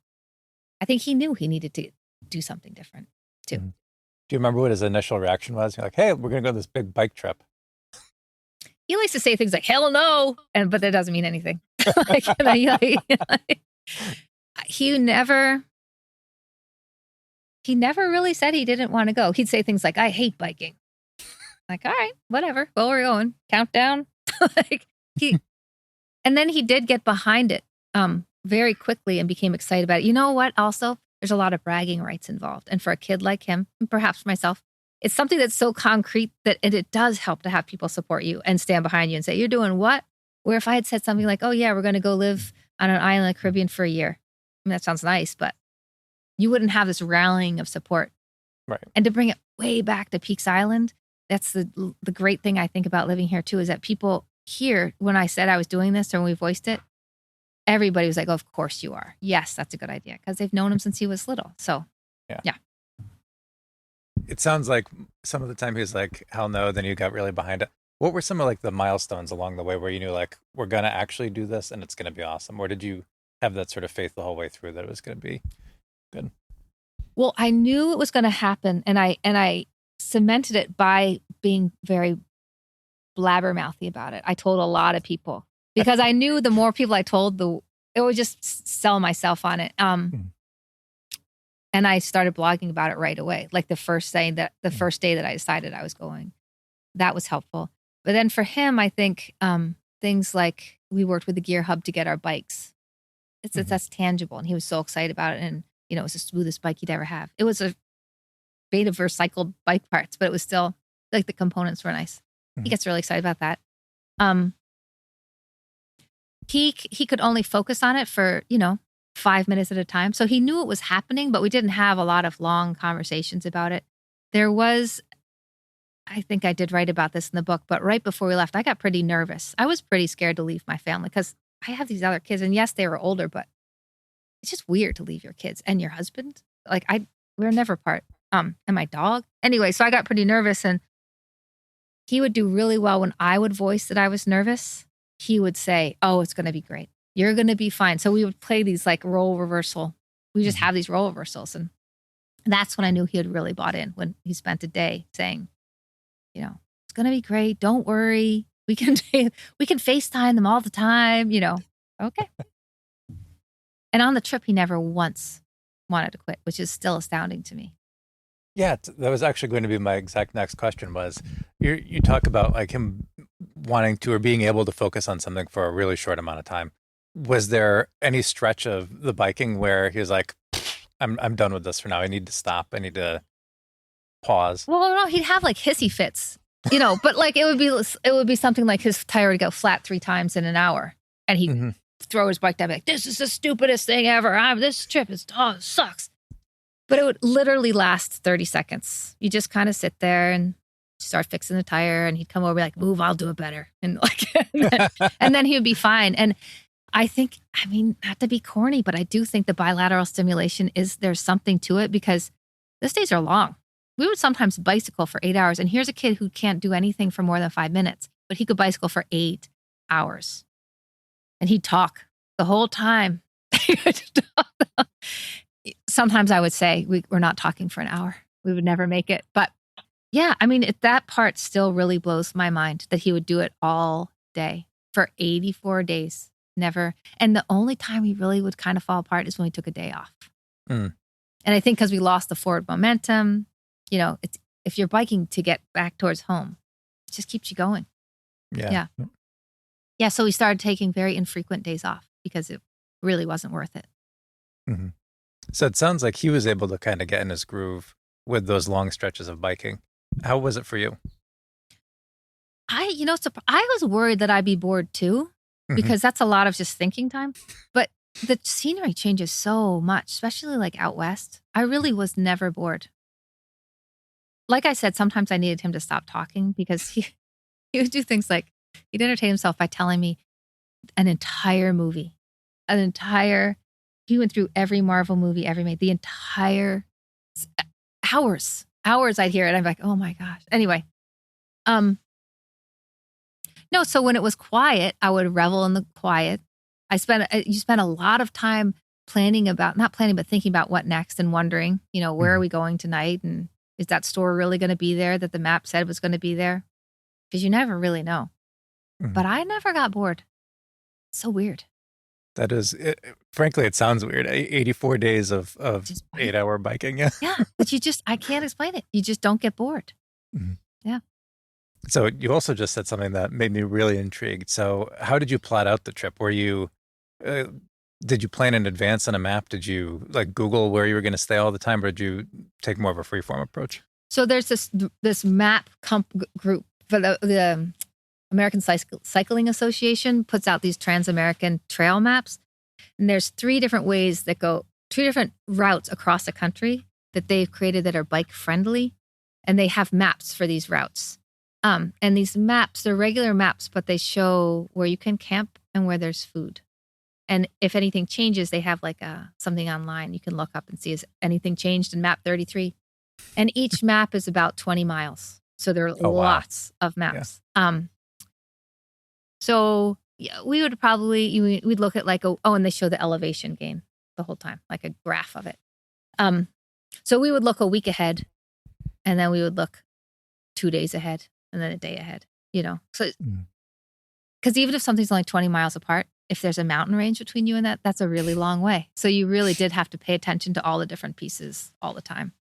I think he knew he needed to do something different too. Mm-hmm. Do you remember what his initial reaction was? You're like, hey, we're going to go on this big bike trip. He likes to say things like, hell no, but that doesn't mean anything. He never really said he didn't want to go. He'd say things like, I hate biking. Like, all right, whatever. Well, we're going. Countdown. And then he did get behind it very quickly and became excited about it. You know what? Also, there's a lot of bragging rights involved. And for a kid like him, and perhaps for myself, it's something that's so concrete that it does help to have people support you and stand behind you and say, you're doing what? Where if I had said something like, oh, yeah, we're going to go live on an island in the Caribbean for a year. I mean, that sounds nice, but you wouldn't have this rallying of support. Right. And to bring it way back to Peaks Island, that's the great thing I think about living here, too, is that people here, when I said I was doing this or when we voiced it, everybody was like, oh, of course you are. Yes, that's a good idea because they've known him since he was little. So, yeah. It sounds like some of the time he was like, hell no, then you got really behind it. What were some of like the milestones along the way where you knew like, we're going to actually do this and it's going to be awesome? Or did you have that sort of faith the whole way through that it was going to be good? Well, I knew it was going to happen and I cemented it by being very blabbermouthy about it. I told a lot of people because I knew the more people I told, it would just sell myself on it. And I started blogging about it right away. Like the first day that I decided I was going, that was helpful. But then for him, I think things like we worked with the Gear Hub to get our bikes. That's tangible. And he was so excited about it. And, it was the smoothest bike he'd ever have. It was a made of recycled bike parts, but it was still like the components were nice. Mm-hmm. He gets really excited about that. He could only focus on it for, 5 minutes at a time. So he knew it was happening, but we didn't have a lot of long conversations about it. There was, I think I did write about this in the book, but right before we left, I got pretty nervous. I was pretty scared to leave my family because I have these other kids and yes, they were older, but it's just weird to leave your kids and your husband. Like we're never apart. And my dog. Anyway, so I got pretty nervous and he would do really well when I would voice that I was nervous. He would say, oh, it's going to be great. You're going to be fine. So we would play these like role reversal. We just have these role reversals. And that's when I knew he had really bought in when he spent a day saying, it's going to be great. Don't worry. We can FaceTime them all the time, okay. And on the trip, he never once wanted to quit, which is still astounding to me. Yeah, that was actually going to be my exact next question was you talk about like him wanting to or being able to focus on something for a really short amount of time. Was there any stretch of the biking where he was like, I'm done with this for now. I need to stop. I need to pause. Well, no, he'd have like hissy fits, but like it would be something like his tire would go flat 3 times in an hour and he'd throw his bike down like, this is the stupidest thing ever. This trip sucks. But it would literally last 30 seconds. You just kind of sit there and start fixing the tire, and he'd come over like, move, I'll do it better. And like, and then he would be fine. And I think, not to be corny, but I do think the bilateral stimulation there's something to it, because those days are long. We would sometimes bicycle for 8 hours. And here's a kid who can't do anything for more than 5 minutes, but he could bicycle for 8 hours. And he'd talk the whole time. Sometimes I would say, we're not talking for an hour. We would never make it. But yeah, that part still really blows my mind, that he would do it all day for 84 days. Never. And the only time he really would kind of fall apart is when we took a day off. And I think because we lost the forward momentum, if you're biking to get back towards home, it just keeps you going. Yeah. Yeah. So we started taking very infrequent days off because it really wasn't worth it. Mm-hmm. So it sounds like he was able to kind of get in his groove with those long stretches of biking. How was it for you? I was worried that I'd be bored too, because that's a lot of just thinking time. But the scenery changes so much, especially like out west. I really was never bored. Like I said, sometimes I needed him to stop talking, because he would do things like he'd entertain himself by telling me an entire movie, he went through every Marvel movie ever made, the entire hours I'd hear it. I'm like, oh my gosh. Anyway, no, so when it was quiet, I would revel in the quiet. You spent a lot of time thinking about what next, and wondering, where are we going tonight? And is that store really going to be there that the map said was going to be there? Because you never really know. But I never got bored. So weird. That is, frankly, it sounds weird. 84 days of 8-hour biking. Yeah. Yeah. But I can't explain it. You just don't get bored. Yeah. So you also just said something that made me really intrigued. So how did you plot out the trip? Did you plan in advance on a map? Did you Google where you were going to stay all the time, or did you take more of a freeform approach? So there's this map group for the American Cycling Association puts out these Trans-American trail maps. And there's 3 different routes across the country that they've created that are bike friendly. And they have maps for these routes. And these maps, they're regular maps, but they show where you can camp and where there's food. And if anything changes, they have something online you can look up and see, is anything changed in map 33? And each map is about 20 miles. So there are lots of maps. Yeah. So yeah, we would we'd look at and they show the elevation gain the whole time, like a graph of it. So we would look a week ahead, and then we would look 2 days ahead, and then a day ahead, So, because even if something's only 20 miles apart, if there's a mountain range between you and that's a really long way. So you really did have to pay attention to all the different pieces all the time.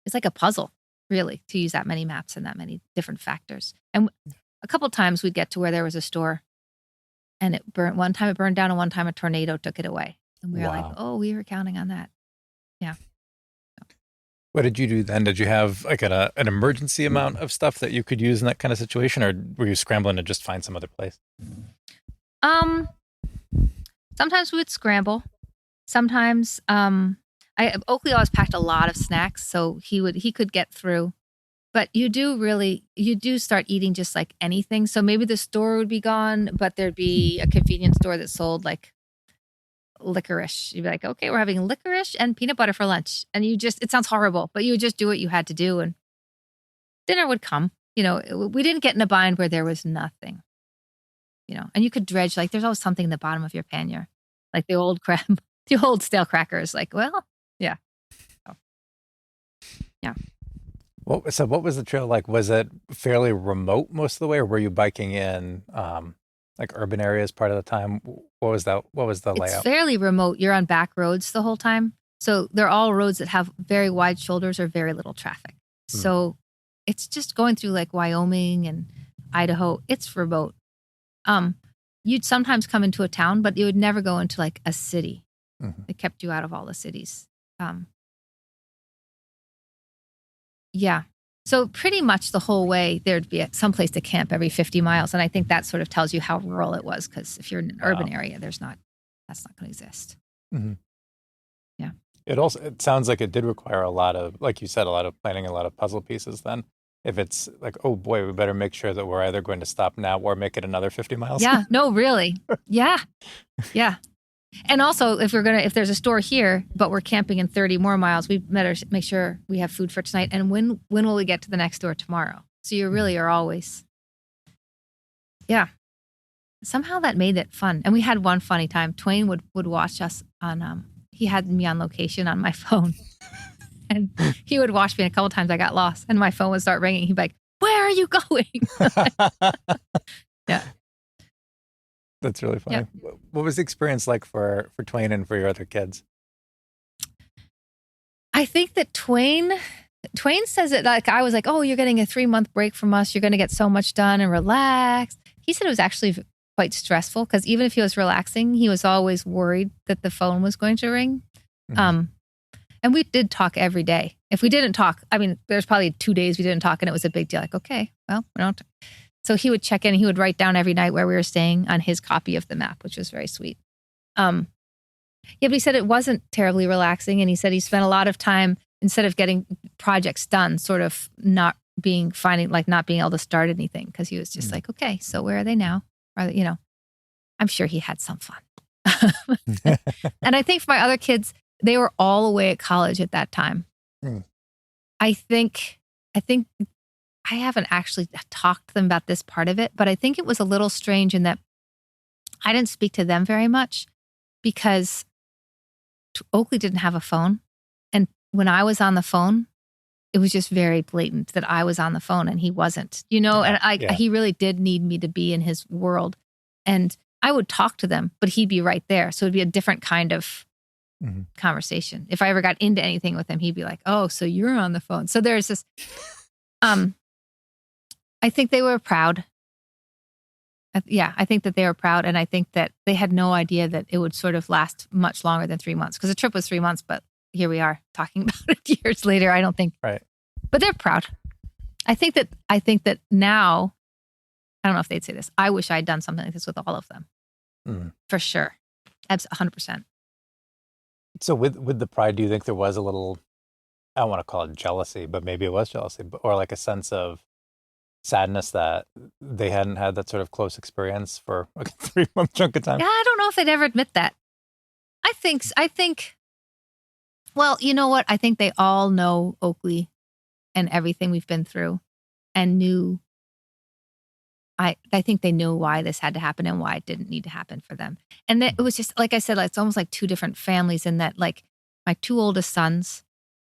It's like a puzzle, really, to use that many maps and that many different factors. And a couple times we'd get to where there was a store, and it burned. One time it burned down, and one time a tornado took it away. And we were like, oh, we were counting on that. Yeah. What did you do then? Did you have an emergency amount of stuff that you could use in that kind of situation, or were you scrambling to just find some other place? Sometimes we would scramble. Sometimes, Oakley always packed a lot of snacks, so he could get through. But you do start eating just like anything. So maybe the store would be gone, but there'd be a convenience store that sold licorice. You'd be like, okay, we're having licorice and peanut butter for lunch. And it sounds horrible, but you would just do what you had to do. And dinner would come. We didn't get in a bind where there was nothing. And you could dredge, there's always something in the bottom of your pannier, like the old stale crackers. Yeah. So, yeah. So what was the trail like? Was it fairly remote most of the way, or were you biking in urban areas part of the time? What was the layout? It's fairly remote. You're on back roads the whole time. So they're all roads that have very wide shoulders or very little traffic. So it's just going through Wyoming and Idaho. It's remote. You'd sometimes come into a town, but you would never go into a city. It kept you out of all the cities. Yeah. So pretty much the whole way there'd be some place to camp every 50 miles. And I think that sort of tells you how rural it was, because if you're in an urban area, that's not going to exist. Mm-hmm. Yeah. It sounds like it did require a lot of, like you said, a lot of planning, a lot of puzzle pieces then. If it's like, oh boy, we better make sure that we're either going to stop now or make it another 50 miles. Yeah, no, really. Yeah. Yeah. And also if there's a store here, but we're camping in 30 more miles, we better make sure we have food for tonight. And when will we get to the next store tomorrow? So you really are always, yeah. Somehow that made it fun. And we had one funny time. Twain would watch us on, he had me on location on my phone. And he would watch me, and a couple times I got lost and my phone would start ringing. He'd be like, "Where are you going?" Yeah. That's really funny. Yeah. What was the experience like for Twain and for your other kids? I think that Twain says it like I was like, "Oh, you're getting a 3-month break from us. You're going to get so much done and relax." He said it was actually quite stressful because even if he was relaxing, he was always worried that the phone was going to ring. Mhm. And we did talk every day. If we didn't talk, I mean, there's probably 2 days we didn't talk and it was a big deal. Like, okay, well, we don't. So he would check in. He would write down every night where we were staying on his copy of the map, which was very sweet. Yeah, but he said it wasn't terribly relaxing. And he said he spent a lot of time, instead of getting projects done, sort of not being able to start anything. Cause he was just like, okay, so where are they now? I'm sure he had some fun. And I think for my other kids, they were all away at college at that time. Mm. I think I haven't actually talked to them about this part of it, but I think it was a little strange in that I didn't speak to them very much because Oakley didn't have a phone. And when I was on the phone, it was just very blatant that I was on the phone and he wasn't, and he really did need me to be in his world. And I would talk to them, but he'd be right there. So it'd be a different kind of conversation. If I ever got into anything with him, he'd be like, "Oh, so you're on the phone." So there's this, I think they were proud. I think that they were proud. And I think that they had no idea that it would sort of last much longer than 3 months because the trip was 3 months, but here we are talking about it years later. I don't think, right. But they're proud. I think that now, I don't know if they'd say this. I wish I'd done something like this with all of them. For sure. 100%. So with the pride, do you think there was a little, I don't want to call it jealousy, but maybe it was jealousy, or like a sense of sadness that they hadn't had that sort of close experience for like a 3-month chunk of time? Yeah, I don't know if they'd ever admit that. I think, well, you know what? I think they all know Oakley and everything we've been through and knew, I think they knew why this had to happen and why it didn't need to happen for them. And that it was just, like I said, it's almost like two different families in that, like, my 2 oldest sons,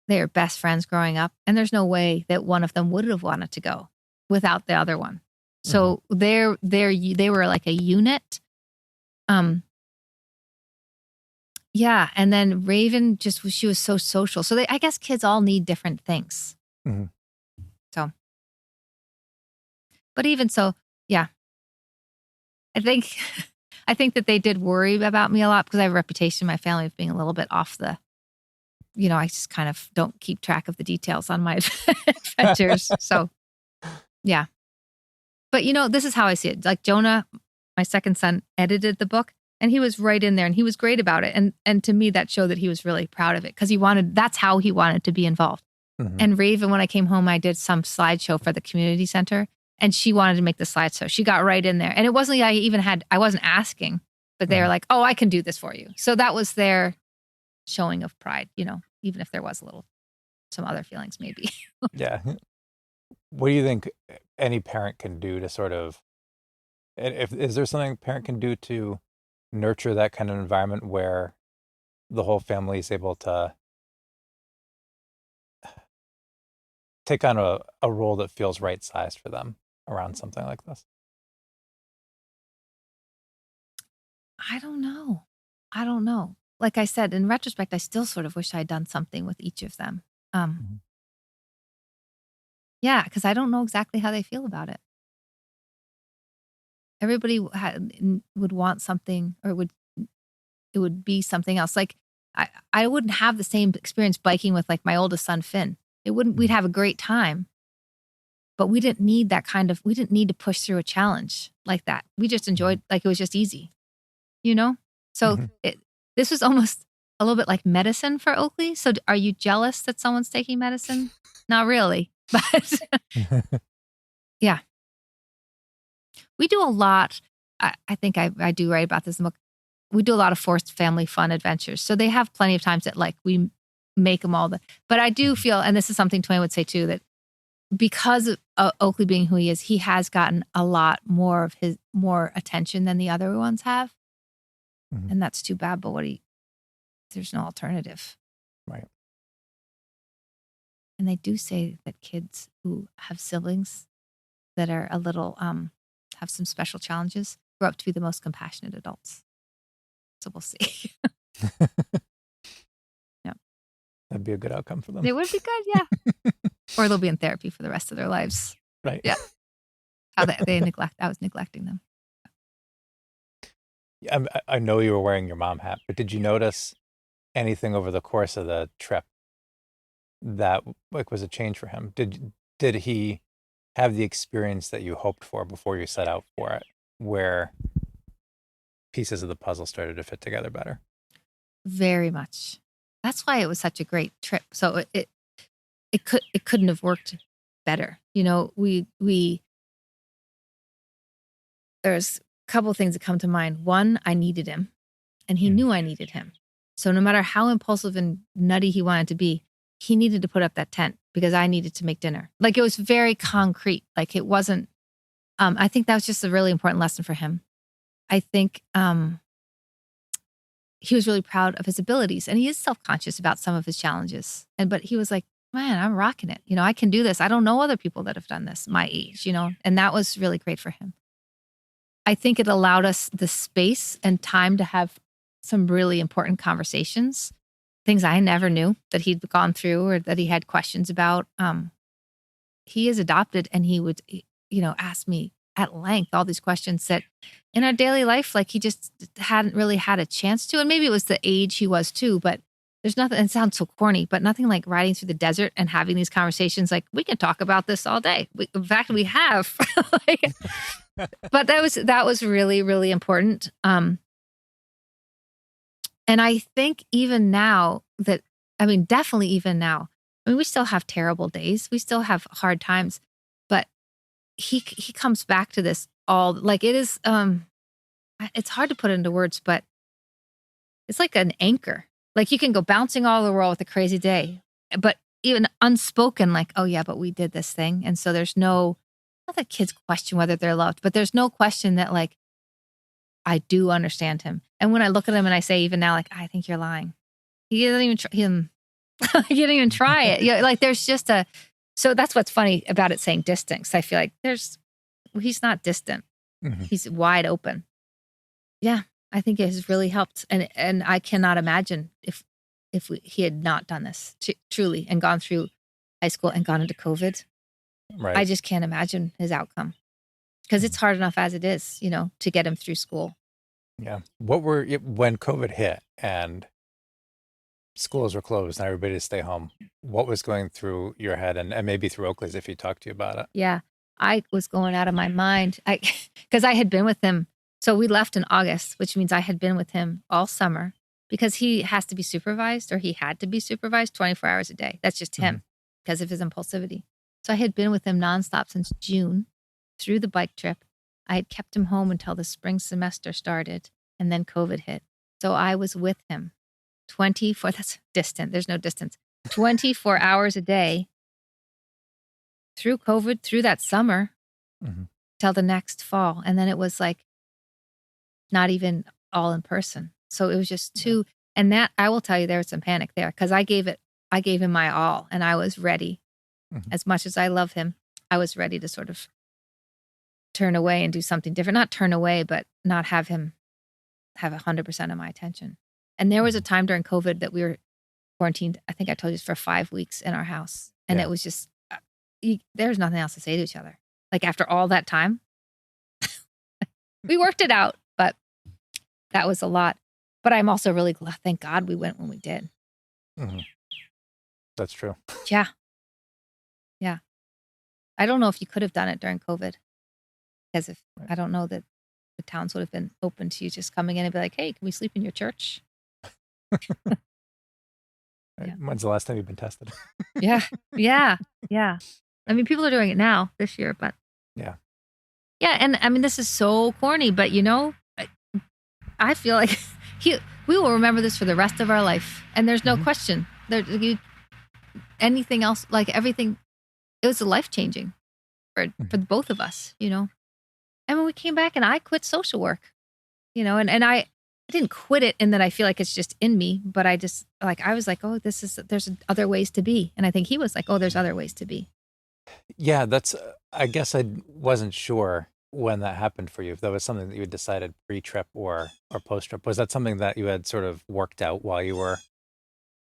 they are best friends growing up. And there's no way that one of them would have wanted to go without the other one. So they were like a unit. Yeah. And then Raven she was so social. So I guess kids all need different things. So, but even so, yeah, I think that they did worry about me a lot because I have a reputation in my family of being a little bit off the, I just kind of don't keep track of the details on my adventures. So, yeah. But, this is how I see it. Like Jonah, my second son, edited the book and he was right in there and he was great about it. And to me, that showed that he was really proud of it because that's how he wanted to be involved. And Raven, when I came home, I did some slideshow for the community center and she wanted to make the slideshow. She got right in there. And it wasn't like I wasn't asking, but they were like, "Oh, I can do this for you." So that was their showing of pride, even if there was some other feelings maybe. Yeah. What do you think any parent can do to sort of, is there something a parent can do to nurture that kind of environment where the whole family is able to take on a role that feels right sized for them around something like this? I don't know. Like I said, in retrospect, I still sort of wish I had done something with each of them. Yeah, because I don't know exactly how they feel about it. Everybody would want something, or it would be something else. Like I wouldn't have the same experience biking with like my oldest son, Finn. We'd have a great time, but we didn't need to push through a challenge like that. We just enjoyed, like, it was just easy, So this was almost, a little bit like medicine for Oakley. So are you jealous that someone's taking medicine? Not really, but yeah. We do a lot. I think I do write about this in the book. We do a lot of forced family fun adventures. So they have plenty of times that like we make them all but I do feel, and this is something Twain would say too, that because of Oakley being who he is, he has gotten a lot more attention than the other ones have. Mhm. And that's too bad, but there's no alternative. Right. And they do say that kids who have siblings that are a little, have some special challenges grow up to be the most compassionate adults. So we'll see. Yeah. That'd be a good outcome for them. It would be good, yeah. Or they'll be in therapy for the rest of their lives. Right. Yeah. How I was neglecting them. I know you were wearing your mom hat, but did you notice anything over the course of the trip that like was a change for him? Did he have the experience that you hoped for before you set out for it, where pieces of the puzzle started to fit together better? Very much. That's why it was such a great trip. So it couldn't have worked better. You know, there's a couple of things that come to mind. One, I needed him, and he knew I needed him. So no matter how impulsive and nutty he wanted to be, he needed to put up that tent because I needed to make dinner. Like it was very concrete. Like it wasn't, I think that was just a really important lesson for him. I think he was really proud of his abilities, and he is self-conscious about some of his challenges. But he was like, man, I'm rocking it. You know, I can do this. I don't know other people that have done this my age, you know, and that was really great for him. I think it allowed us the space and time to have some really important conversations, things I never knew that he'd gone through or that he had questions about. He is adopted, and he would, you know, ask me at length all these questions that in our daily life, like he just hadn't really had a chance to. And maybe it was the age he was too, but there's nothing, it sounds so corny, but nothing like riding through the desert and having these conversations. Like we can talk about this all day. In fact, we have. Like, but that was really, really important. And I think even now definitely even now, we still have terrible days. We still have hard times, but he comes back to this all, like it is, it's hard to put into words, but it's like an anchor. Like you can go bouncing all over the world with a crazy day, but even unspoken, like, oh yeah, but we did this thing. And so there's not that kids question whether they're loved, but there's no question that like, I do understand him. And when I look at him and I say, even now, like, I think you're lying. He doesn't even he didn't even try it. You know, like there's just so that's what's funny about it saying distance. I feel like he's not distant. Mm-hmm. He's wide open. Yeah, I think it has really helped. And I cannot imagine if he had not done this truly and gone through high school and gone into COVID. Right. I just can't imagine his outcome because it's hard enough as it is, you know, to get him through school. Yeah. When COVID hit and schools were closed and everybody to stay home, what was going through your head and maybe through Oakley's if he talked to you about it? Yeah, I was going out of my mind. Because I had been with him. So we left in August, which means I had been with him all summer because he has to be supervised, or he had to be supervised 24 hours a day. That's just him because of his impulsivity. So I had been with him nonstop since June through the bike trip. I had kept him home until the spring semester started, and then COVID hit. So I was with him 24, that's distant. There's no distance. 24 hours a day through COVID, through that summer till the next fall. And then it was like not even all in person. So it was just two. And that, I will tell you, there was some panic there because I gave him my all, and I was ready. As much as I love him, I was ready to sort of turn away and do something different. Not turn away, but not have him have 100% of my attention. And there was a time during COVID that we were quarantined, I think I told you, for 5 weeks in our house. And it was just, there's nothing else to say to each other. Like after all that time, we worked it out, but that was a lot. But I'm also really glad, thank God we went when we did. That's true. Yeah. Yeah. I don't know if you could have done it during COVID, because I don't know that the towns would have been open to you just coming in and be like, hey, can we sleep in your church? Yeah. When's the last time you've been tested? Yeah. Yeah. Yeah. I mean, people are doing it now this year, but Yeah. yeah. And I mean, this is so corny, but I feel like we will remember this for the rest of our life. And there's no question. Anything else, like everything, it was life changing for both of us, And when we came back and I quit social work, and I didn't quit it in that I feel like it's just in me, but I just I was like, oh, there's other ways to be. And I think he was like, oh, there's other ways to be. Yeah, I guess I wasn't sure when that happened for you. If that was something that you had decided pre-trip or post-trip. Was that something that you had sort of worked out while you were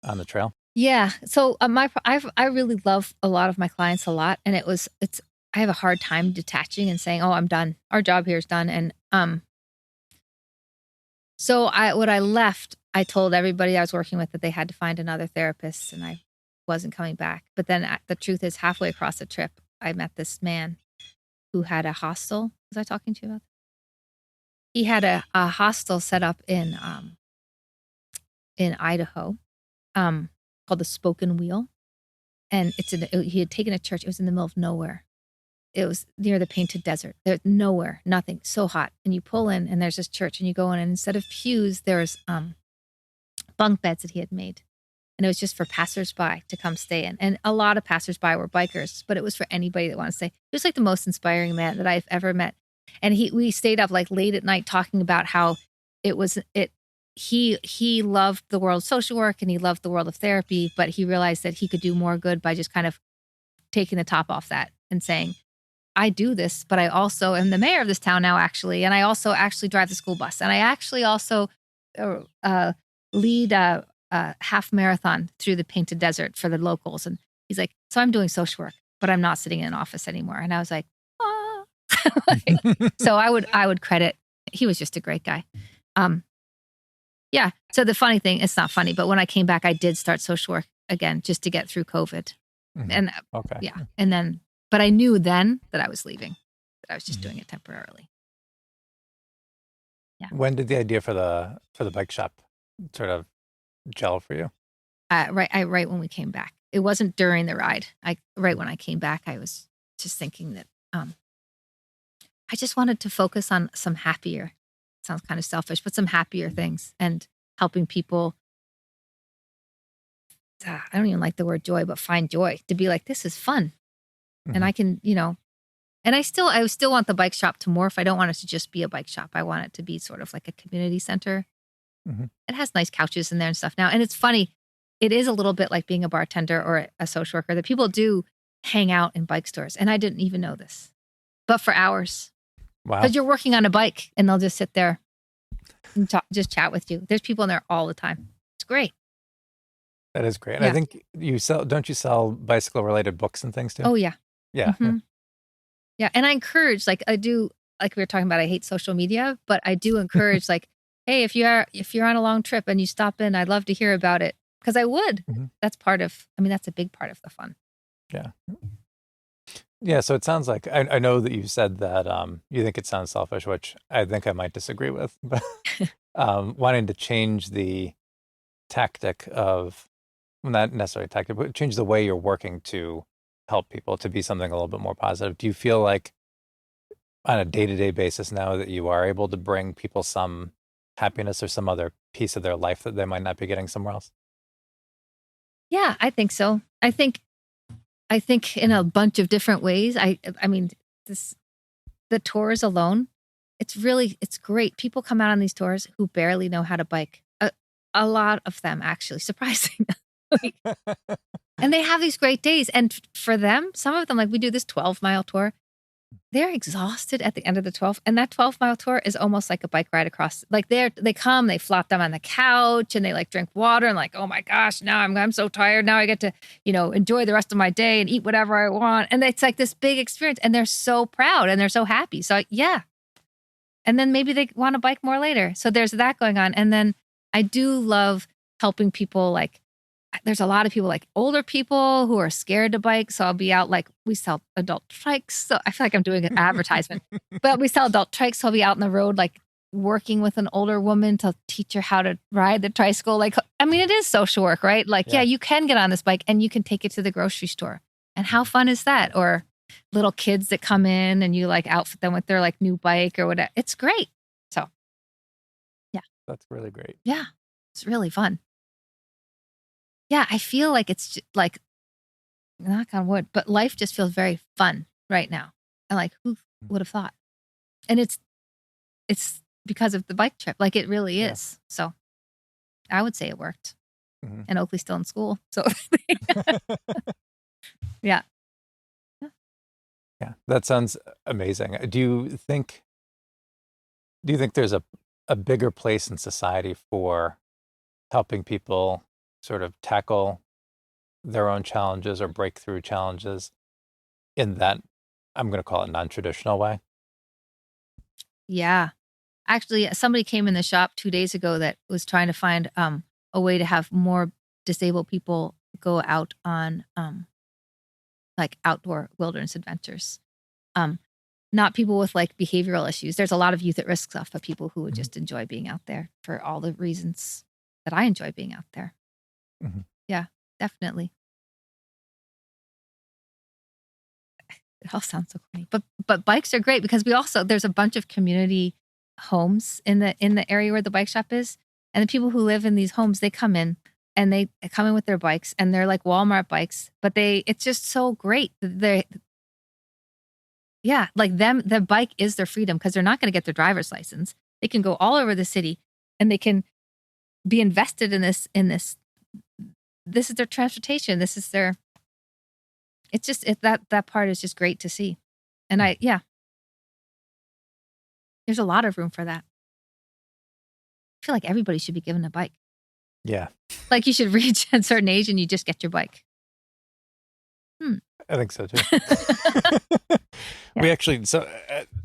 on the trail? Yeah. So I really love a lot of my clients a lot. And I have a hard time detaching and saying, oh, I'm done. Our job here is done. And, so when I left, I told everybody I was working with that they had to find another therapist and I wasn't coming back. But then the truth is halfway across the trip, I met this man who had a hostel. Was I talking to you about that? He had a hostel set up in Idaho, called the Spoken Wheel. And he had taken a church. It was in the middle of nowhere. It was near the Painted Desert. There's nowhere, nothing, so hot. And you pull in and there's this church and you go in and instead of pews, there's bunk beds that he had made. And it was just for passersby to come stay in. And a lot of passersby were bikers, but it was for anybody that wanted to stay. He was like the most inspiring man that I've ever met. And we stayed up like late at night talking about how he loved the world of social work and he loved the world of therapy, but he realized that he could do more good by just kind of taking the top off that and saying, I do this, but I also am the mayor of this town now, actually. And I also actually drive the school bus. And I actually also lead a half marathon through the Painted Desert for the locals. And he's like, so I'm doing social work, but I'm not sitting in an office anymore. And I was like, oh. So I would credit, he was just a great guy. Yeah. So the funny thing, it's not funny, but when I came back, I did start social work again just to get through COVID. And okay. Yeah. And then, but I knew then that I was leaving, that I was just doing it temporarily. Yeah. When did the idea for the bike shop sort of gel for you? Right when we came back. It wasn't during the ride. Right when I came back, I was just thinking that I just wanted to focus on some happier, sounds kind of selfish, but some happier things and helping people. I don't even like the word joy, but find joy, to be like, this is fun. And I can, and I still want the bike shop to morph. I don't want it to just be a bike shop. I want it to be sort of like a community center. It has nice couches in there and stuff now. And it's funny. It is a little bit like being a bartender or a social worker that people do hang out in bike stores. And I didn't even know this, but for hours. Wow. Because you're working on a bike and they'll just sit there and just chat with you. There's people in there all the time. It's great. That is great. And I think don't you sell bicycle related books and things too? Oh yeah. Yeah. Yeah. And I encourage, I do, like we were talking about, I hate social media, but I do encourage hey, if you're on a long trip and you stop in, I'd love to hear about it. Because I would. That's that's a big part of the fun. Yeah. Yeah. So it sounds like, I know that you said that you think it sounds selfish, which I think I might disagree with, but wanting to change the tactic of, not necessarily tactic, but change the way you're working to help people to be something a little bit more positive. Do you feel like on a day-to-day basis now that you are able to bring people some happiness or some other piece of their life that they might not be getting somewhere else? Yeah, I think so. I think in a bunch of different ways. I mean, the tours alone, it's great. People come out on these tours who barely know how to bike. A lot of them, actually, surprising. And they have these great days. And for them, some of them, we do this 12-mile tour. They're exhausted at the end of the 12. And that 12-mile tour is almost like a bike ride across. They come, they flop down on the couch and they drink water and oh my gosh, now I'm so tired. Now I get to, enjoy the rest of my day and eat whatever I want. And it's this big experience and they're so proud and they're so happy. So yeah. And then maybe they want to bike more later. So there's that going on. And then I do love helping people. There's a lot of people, older people who are scared to bike. So I'll be out, we sell adult trikes. So I feel like I'm doing an advertisement, but we sell adult trikes. So I'll be out on the road, working with an older woman to teach her how to ride the tricycle. Like, I mean, it is social work, right? Like, yeah, you can get on this bike and you can take it to the grocery store. And how fun is that? Or little kids that come in and you like outfit them with their like new bike or whatever. It's great. So, yeah. That's really great. Yeah. It's really fun. Yeah. I feel like it's like, knock on wood, but life just feels very fun right now. And like, who would have thought? And it's because of the bike trip. Like it really is. So I would say it worked. And Oakley's still in school. So yeah. Yeah, that sounds amazing. Do you think there's a bigger place in society for helping people sort of tackle their own challenges or break through challenges in that, I'm going to call it, non-traditional way? Yeah. Actually, somebody came in the shop 2 days ago that was trying to find a way to have more disabled people go out on like outdoor wilderness adventures. Not people with like behavioral issues. There's a lot of youth at risk stuff, but people who would just enjoy being out there for all the reasons that I enjoy being out there. Yeah, definitely. It all sounds so corny, but bikes are great because there's a bunch of community homes in the area where the bike shop is, and the people who live in these homes, they come in with their bikes, and they're like Walmart bikes, but it's just so great. Yeah, like the bike is their freedom because they're not going to get their driver's license. They can go all over the city and they can be invested in this. This is their transportation. This is their, it's just, that part is just great to see. And there's a lot of room for that. I feel like everybody should be given a bike. Yeah. Like you should reach a certain age and you just get your bike. I think so too. We actually,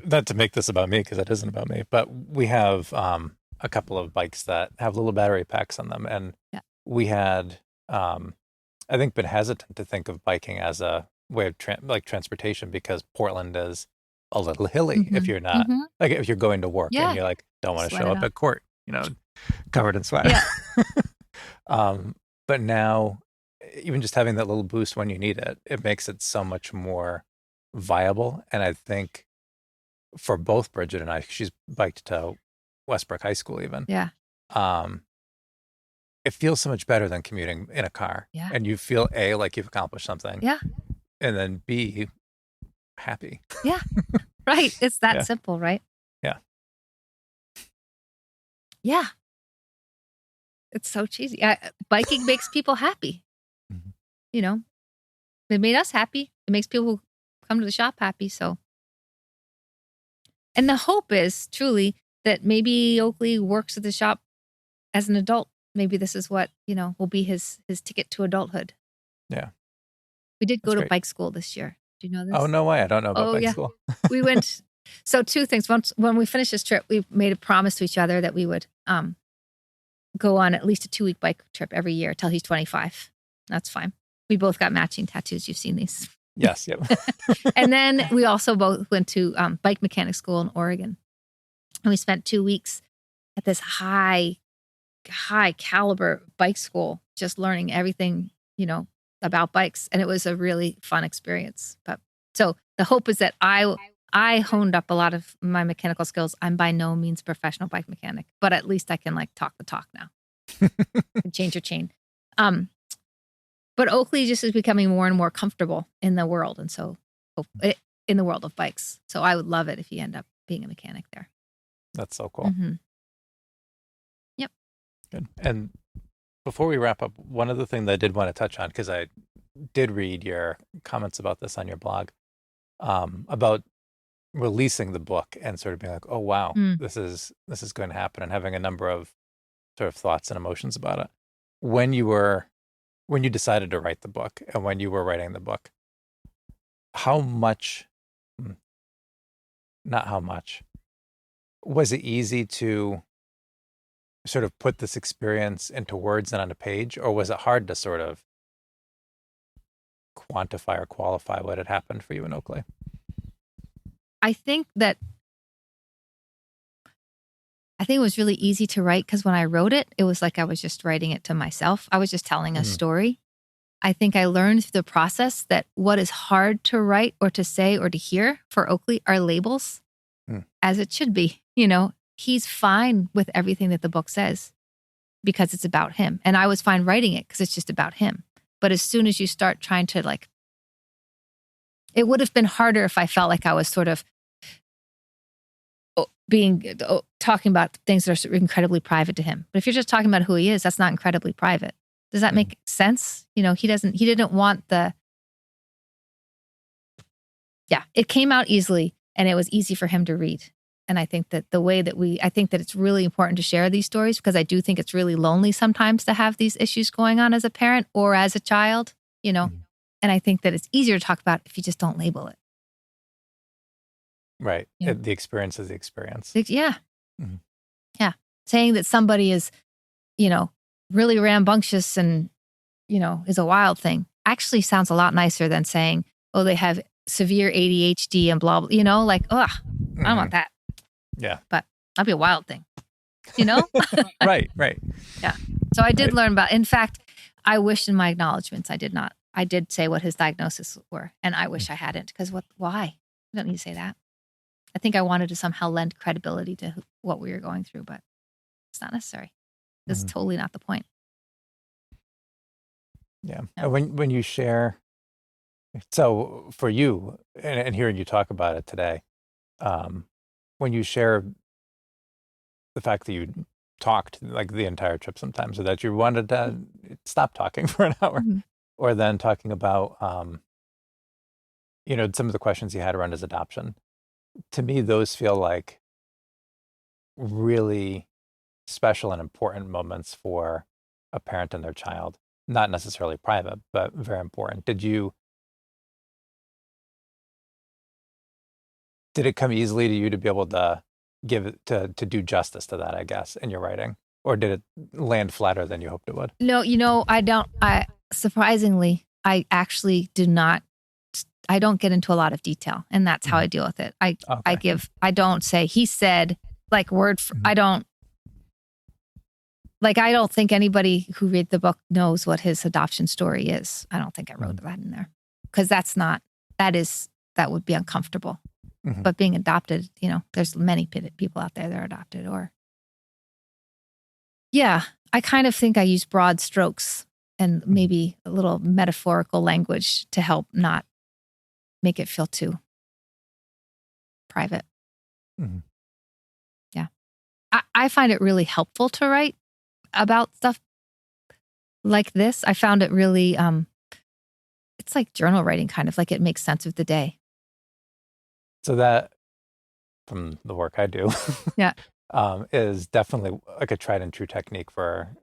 not to make this about me because that isn't about me, but we have a couple of bikes that have little battery packs on them, and we had, I think, been hesitant to think of biking as a way of transportation because Portland is a little hilly if you're not like if you're going to work and you're like don't want to show up at court, covered in sweat. But now, even just having that little boost when you need it, it makes it so much more viable. And I think for both Bridget and I, she's biked to Westbrook High School even. Yeah. It feels so much better than commuting in a car. Yeah. And you feel A, like you've accomplished something. Yeah. And then B, happy. Yeah. Right. It's that simple, right? Yeah. Yeah. It's so cheesy. Biking makes people happy. It made us happy. It makes people who come to the shop happy. So, and the hope is truly that maybe Oakley works at the shop as an adult. Maybe this is what, will be his ticket to adulthood. Yeah. We did go to bike school this year. Do you know this? Oh, no way. I don't know about bike school. We went. So two things. Once, when we finished this trip, we made a promise to each other that we would go on at least a 2-week bike trip every year till he's 25. That's fine. We both got matching tattoos. You've seen these. Yes. Yep. And then we also both went to bike mechanic school in Oregon. And we spent 2 weeks at this high caliber bike school, just learning everything, about bikes. And it was a really fun experience. But so the hope is that I honed up a lot of my mechanical skills. I'm by no means a professional bike mechanic, but at least I can like talk the talk now. Change your chain. But Oakley just is becoming more and more comfortable in the world. And so in the world of bikes. So I would love it if you end up being a mechanic there. That's so cool. Yep. Good. And before we wrap up, one other thing that I did want to touch on, because I did read your comments about this on your blog, about releasing the book and sort of being like, oh, wow, this is going to happen, and having a number of sort of thoughts and emotions about it. When you decided to write the book and when you were writing the book, not how much, was it easy to sort of put this experience into words and on a page, or was it hard to sort of quantify or qualify what had happened for you in Oakley? I think that I think it was really easy to write because when I wrote it, it was like I was just writing it to myself. I was just telling a story. I think I learned through the process that what is hard to write or to say or to hear for Oakley are labels, as it should be. He's fine with everything that the book says because it's about him. And I was fine writing it because it's just about him. But as soon as you start trying to it would have been harder if I felt like I was sort of talking about things that are incredibly private to him. But if you're just talking about who he is, that's not incredibly private. Does that make sense? He didn't want it came out easily and it was easy for him to read. And I think that I think that it's really important to share these stories because I do think it's really lonely sometimes to have these issues going on as a parent or as a child, and I think that it's easier to talk about if you just don't label it. Right. The experience is the experience. Yeah. Mm-hmm. Yeah. Saying that somebody is, really rambunctious and, is a wild thing actually sounds a lot nicer than saying, oh, they have severe ADHD and blah, blah, I don't want that. Yeah. But that'd be a wild thing, Right. Yeah. So I did learn in fact, I wish in my acknowledgments, I did say what his diagnosis were. And I wish I hadn't because why? I don't need to say that. I think I wanted to somehow lend credibility to what we were going through, but it's not necessary. It's totally not the point. Yeah. No. When you share, so for you, and hearing you talk about it today, when you share the fact that you talked like the entire trip sometimes, or that you wanted to stop talking for an hour, or then talking about, some of the questions he had around his adoption, to me, those feel like really special and important moments for a parent and their child. Not necessarily private, but very important. Did it come easily to you to be able to to do justice to that, I guess, in your writing? Or did it land flatter than you hoped it would? No, I don't. Surprisingly, I actually do not. I don't get into a lot of detail, and that's how I deal with it. I don't say he said like word for, I don't think anybody who read the book knows what his adoption story is. I don't think I wrote that in there because that would be uncomfortable. But being adopted, there's many people out there that are adopted I kind of think I use broad strokes and maybe a little metaphorical language to help not make it feel too private. Yeah. I find it really helpful to write about stuff like this. I found it really, it's like journal writing, kind of like it makes sense of the day. So that, from the work I do, is definitely like a tried and true technique for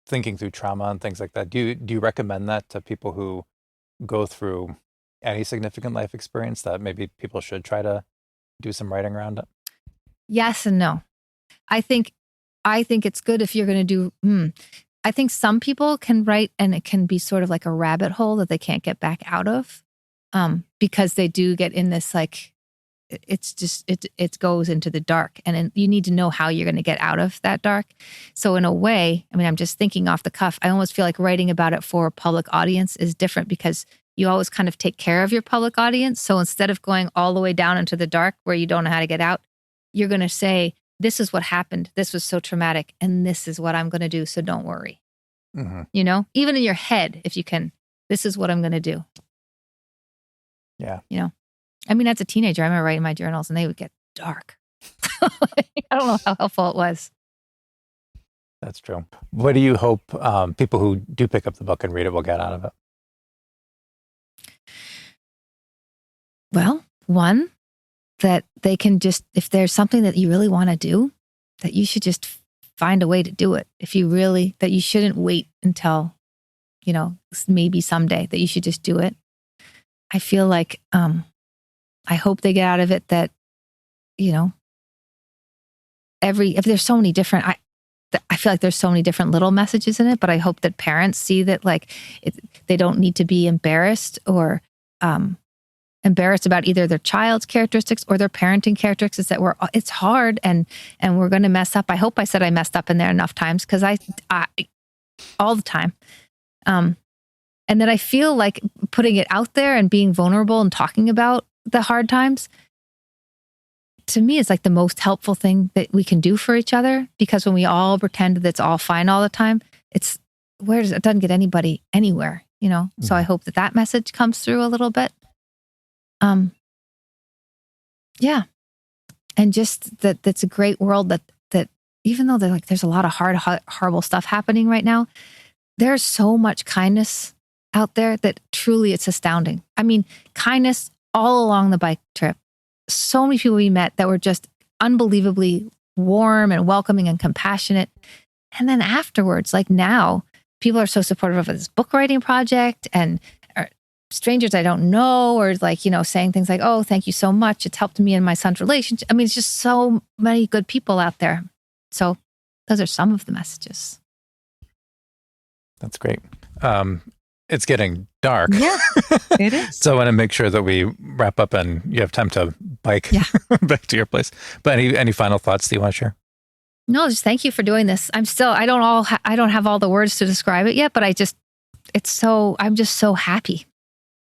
thinking through trauma and things like that. Do you recommend that to people who go through any significant life experience, that maybe people should try to do some writing around it? Yes and no. I think it's good if you're going to do, I think some people can write and it can be sort of like a rabbit hole that they can't get back out of, because they do get in this, it goes into the dark, and you need to know how you're going to get out of that dark. So in a way, I'm just thinking off the cuff, I almost feel like writing about it for a public audience is different because you always kind of take care of your public audience. So instead of going all the way down into the dark where you don't know how to get out, you're going to say, this is what happened. This was so traumatic. And this is what I'm going to do. So don't worry. Even in your head, if you can, this is what I'm going to do. Yeah. As a teenager, I remember writing my journals and they would get dark. I don't know how helpful it was. That's true. What do you hope people who do pick up the book and read it will get out of it? Well, one, that they can just, if there's something that you really want to do, that you should just find a way to do it. That you shouldn't wait until, maybe someday, that you should just do it. I feel like, I hope they get out of it that, if there's so many different, I feel like there's so many different little messages in it, but I hope that parents see that they don't need to be embarrassed or, embarrassed about either their child's characteristics or their parenting characteristics that it's hard and we're going to mess up. I hope I said I messed up in there enough times because I all the time. And that I feel like putting it out there and being vulnerable and talking about the hard times, to me, is like the most helpful thing that we can do for each other. Because when we all pretend that it's all fine all the time, it doesn't get anybody anywhere, you know? Mm-hmm. So I hope that message comes through a little bit. Yeah. And just that's a great world that even though there's a lot of horrible stuff happening right now, there's so much kindness out there that truly it's astounding. I mean, kindness all along the bike trip. So many people we met that were just unbelievably warm and welcoming and compassionate. And then afterwards, like now, people are so supportive of this book writing project and strangers I don't know, or like, you know, saying things like, oh, thank you so much. It's helped me and my son's relationship. I mean, it's just so many good people out there. So those are some of the messages. That's great. It's getting dark. Yeah, it is. So I want to make sure that we wrap up and you have time to bike back to your place. But any final thoughts that you want to share? No, just thank you for doing this. I don't have all the words to describe it yet, but I'm just so happy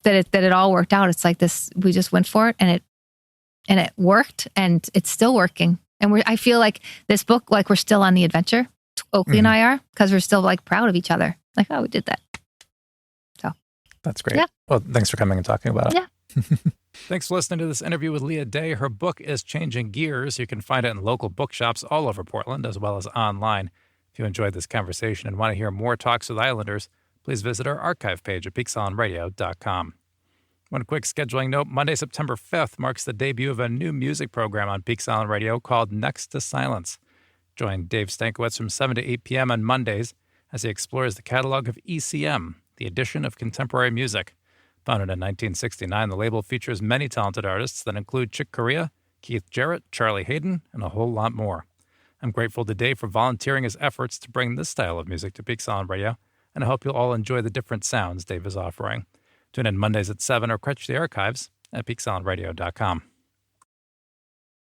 that it all worked out. It's like this, we just went for it and it worked and it's still working. And I feel like this book, like we're still on the adventure. Oakley and I are, because we're still like proud of each other. Like, oh, we did that. So that's great. Yeah. Well, thanks for coming and talking about it. Yeah. Thanks for listening to this interview with Leah Day. Her book is Changing Gears. You can find it in local bookshops all over Portland, as well as online. If you enjoyed this conversation and want to hear more talks with Islanders, please visit our archive page at peaksilonradio.com. One quick scheduling note, Monday, September 5th marks the debut of a new music program on Peak Silent Radio called Next to Silence. Join Dave Stankiewicz from 7 to 8 p.m. on Mondays as he explores the catalog of ECM, the edition of contemporary music. Founded in 1969, the label features many talented artists that include Chick Corea, Keith Jarrett, Charlie Hayden, and a whole lot more. I'm grateful to Dave for volunteering his efforts to bring this style of music to Peak Silent Radio, and I hope you'll all enjoy the different sounds Dave is offering. Tune in Mondays at 7 or catch the archives at peaksilentradio.com.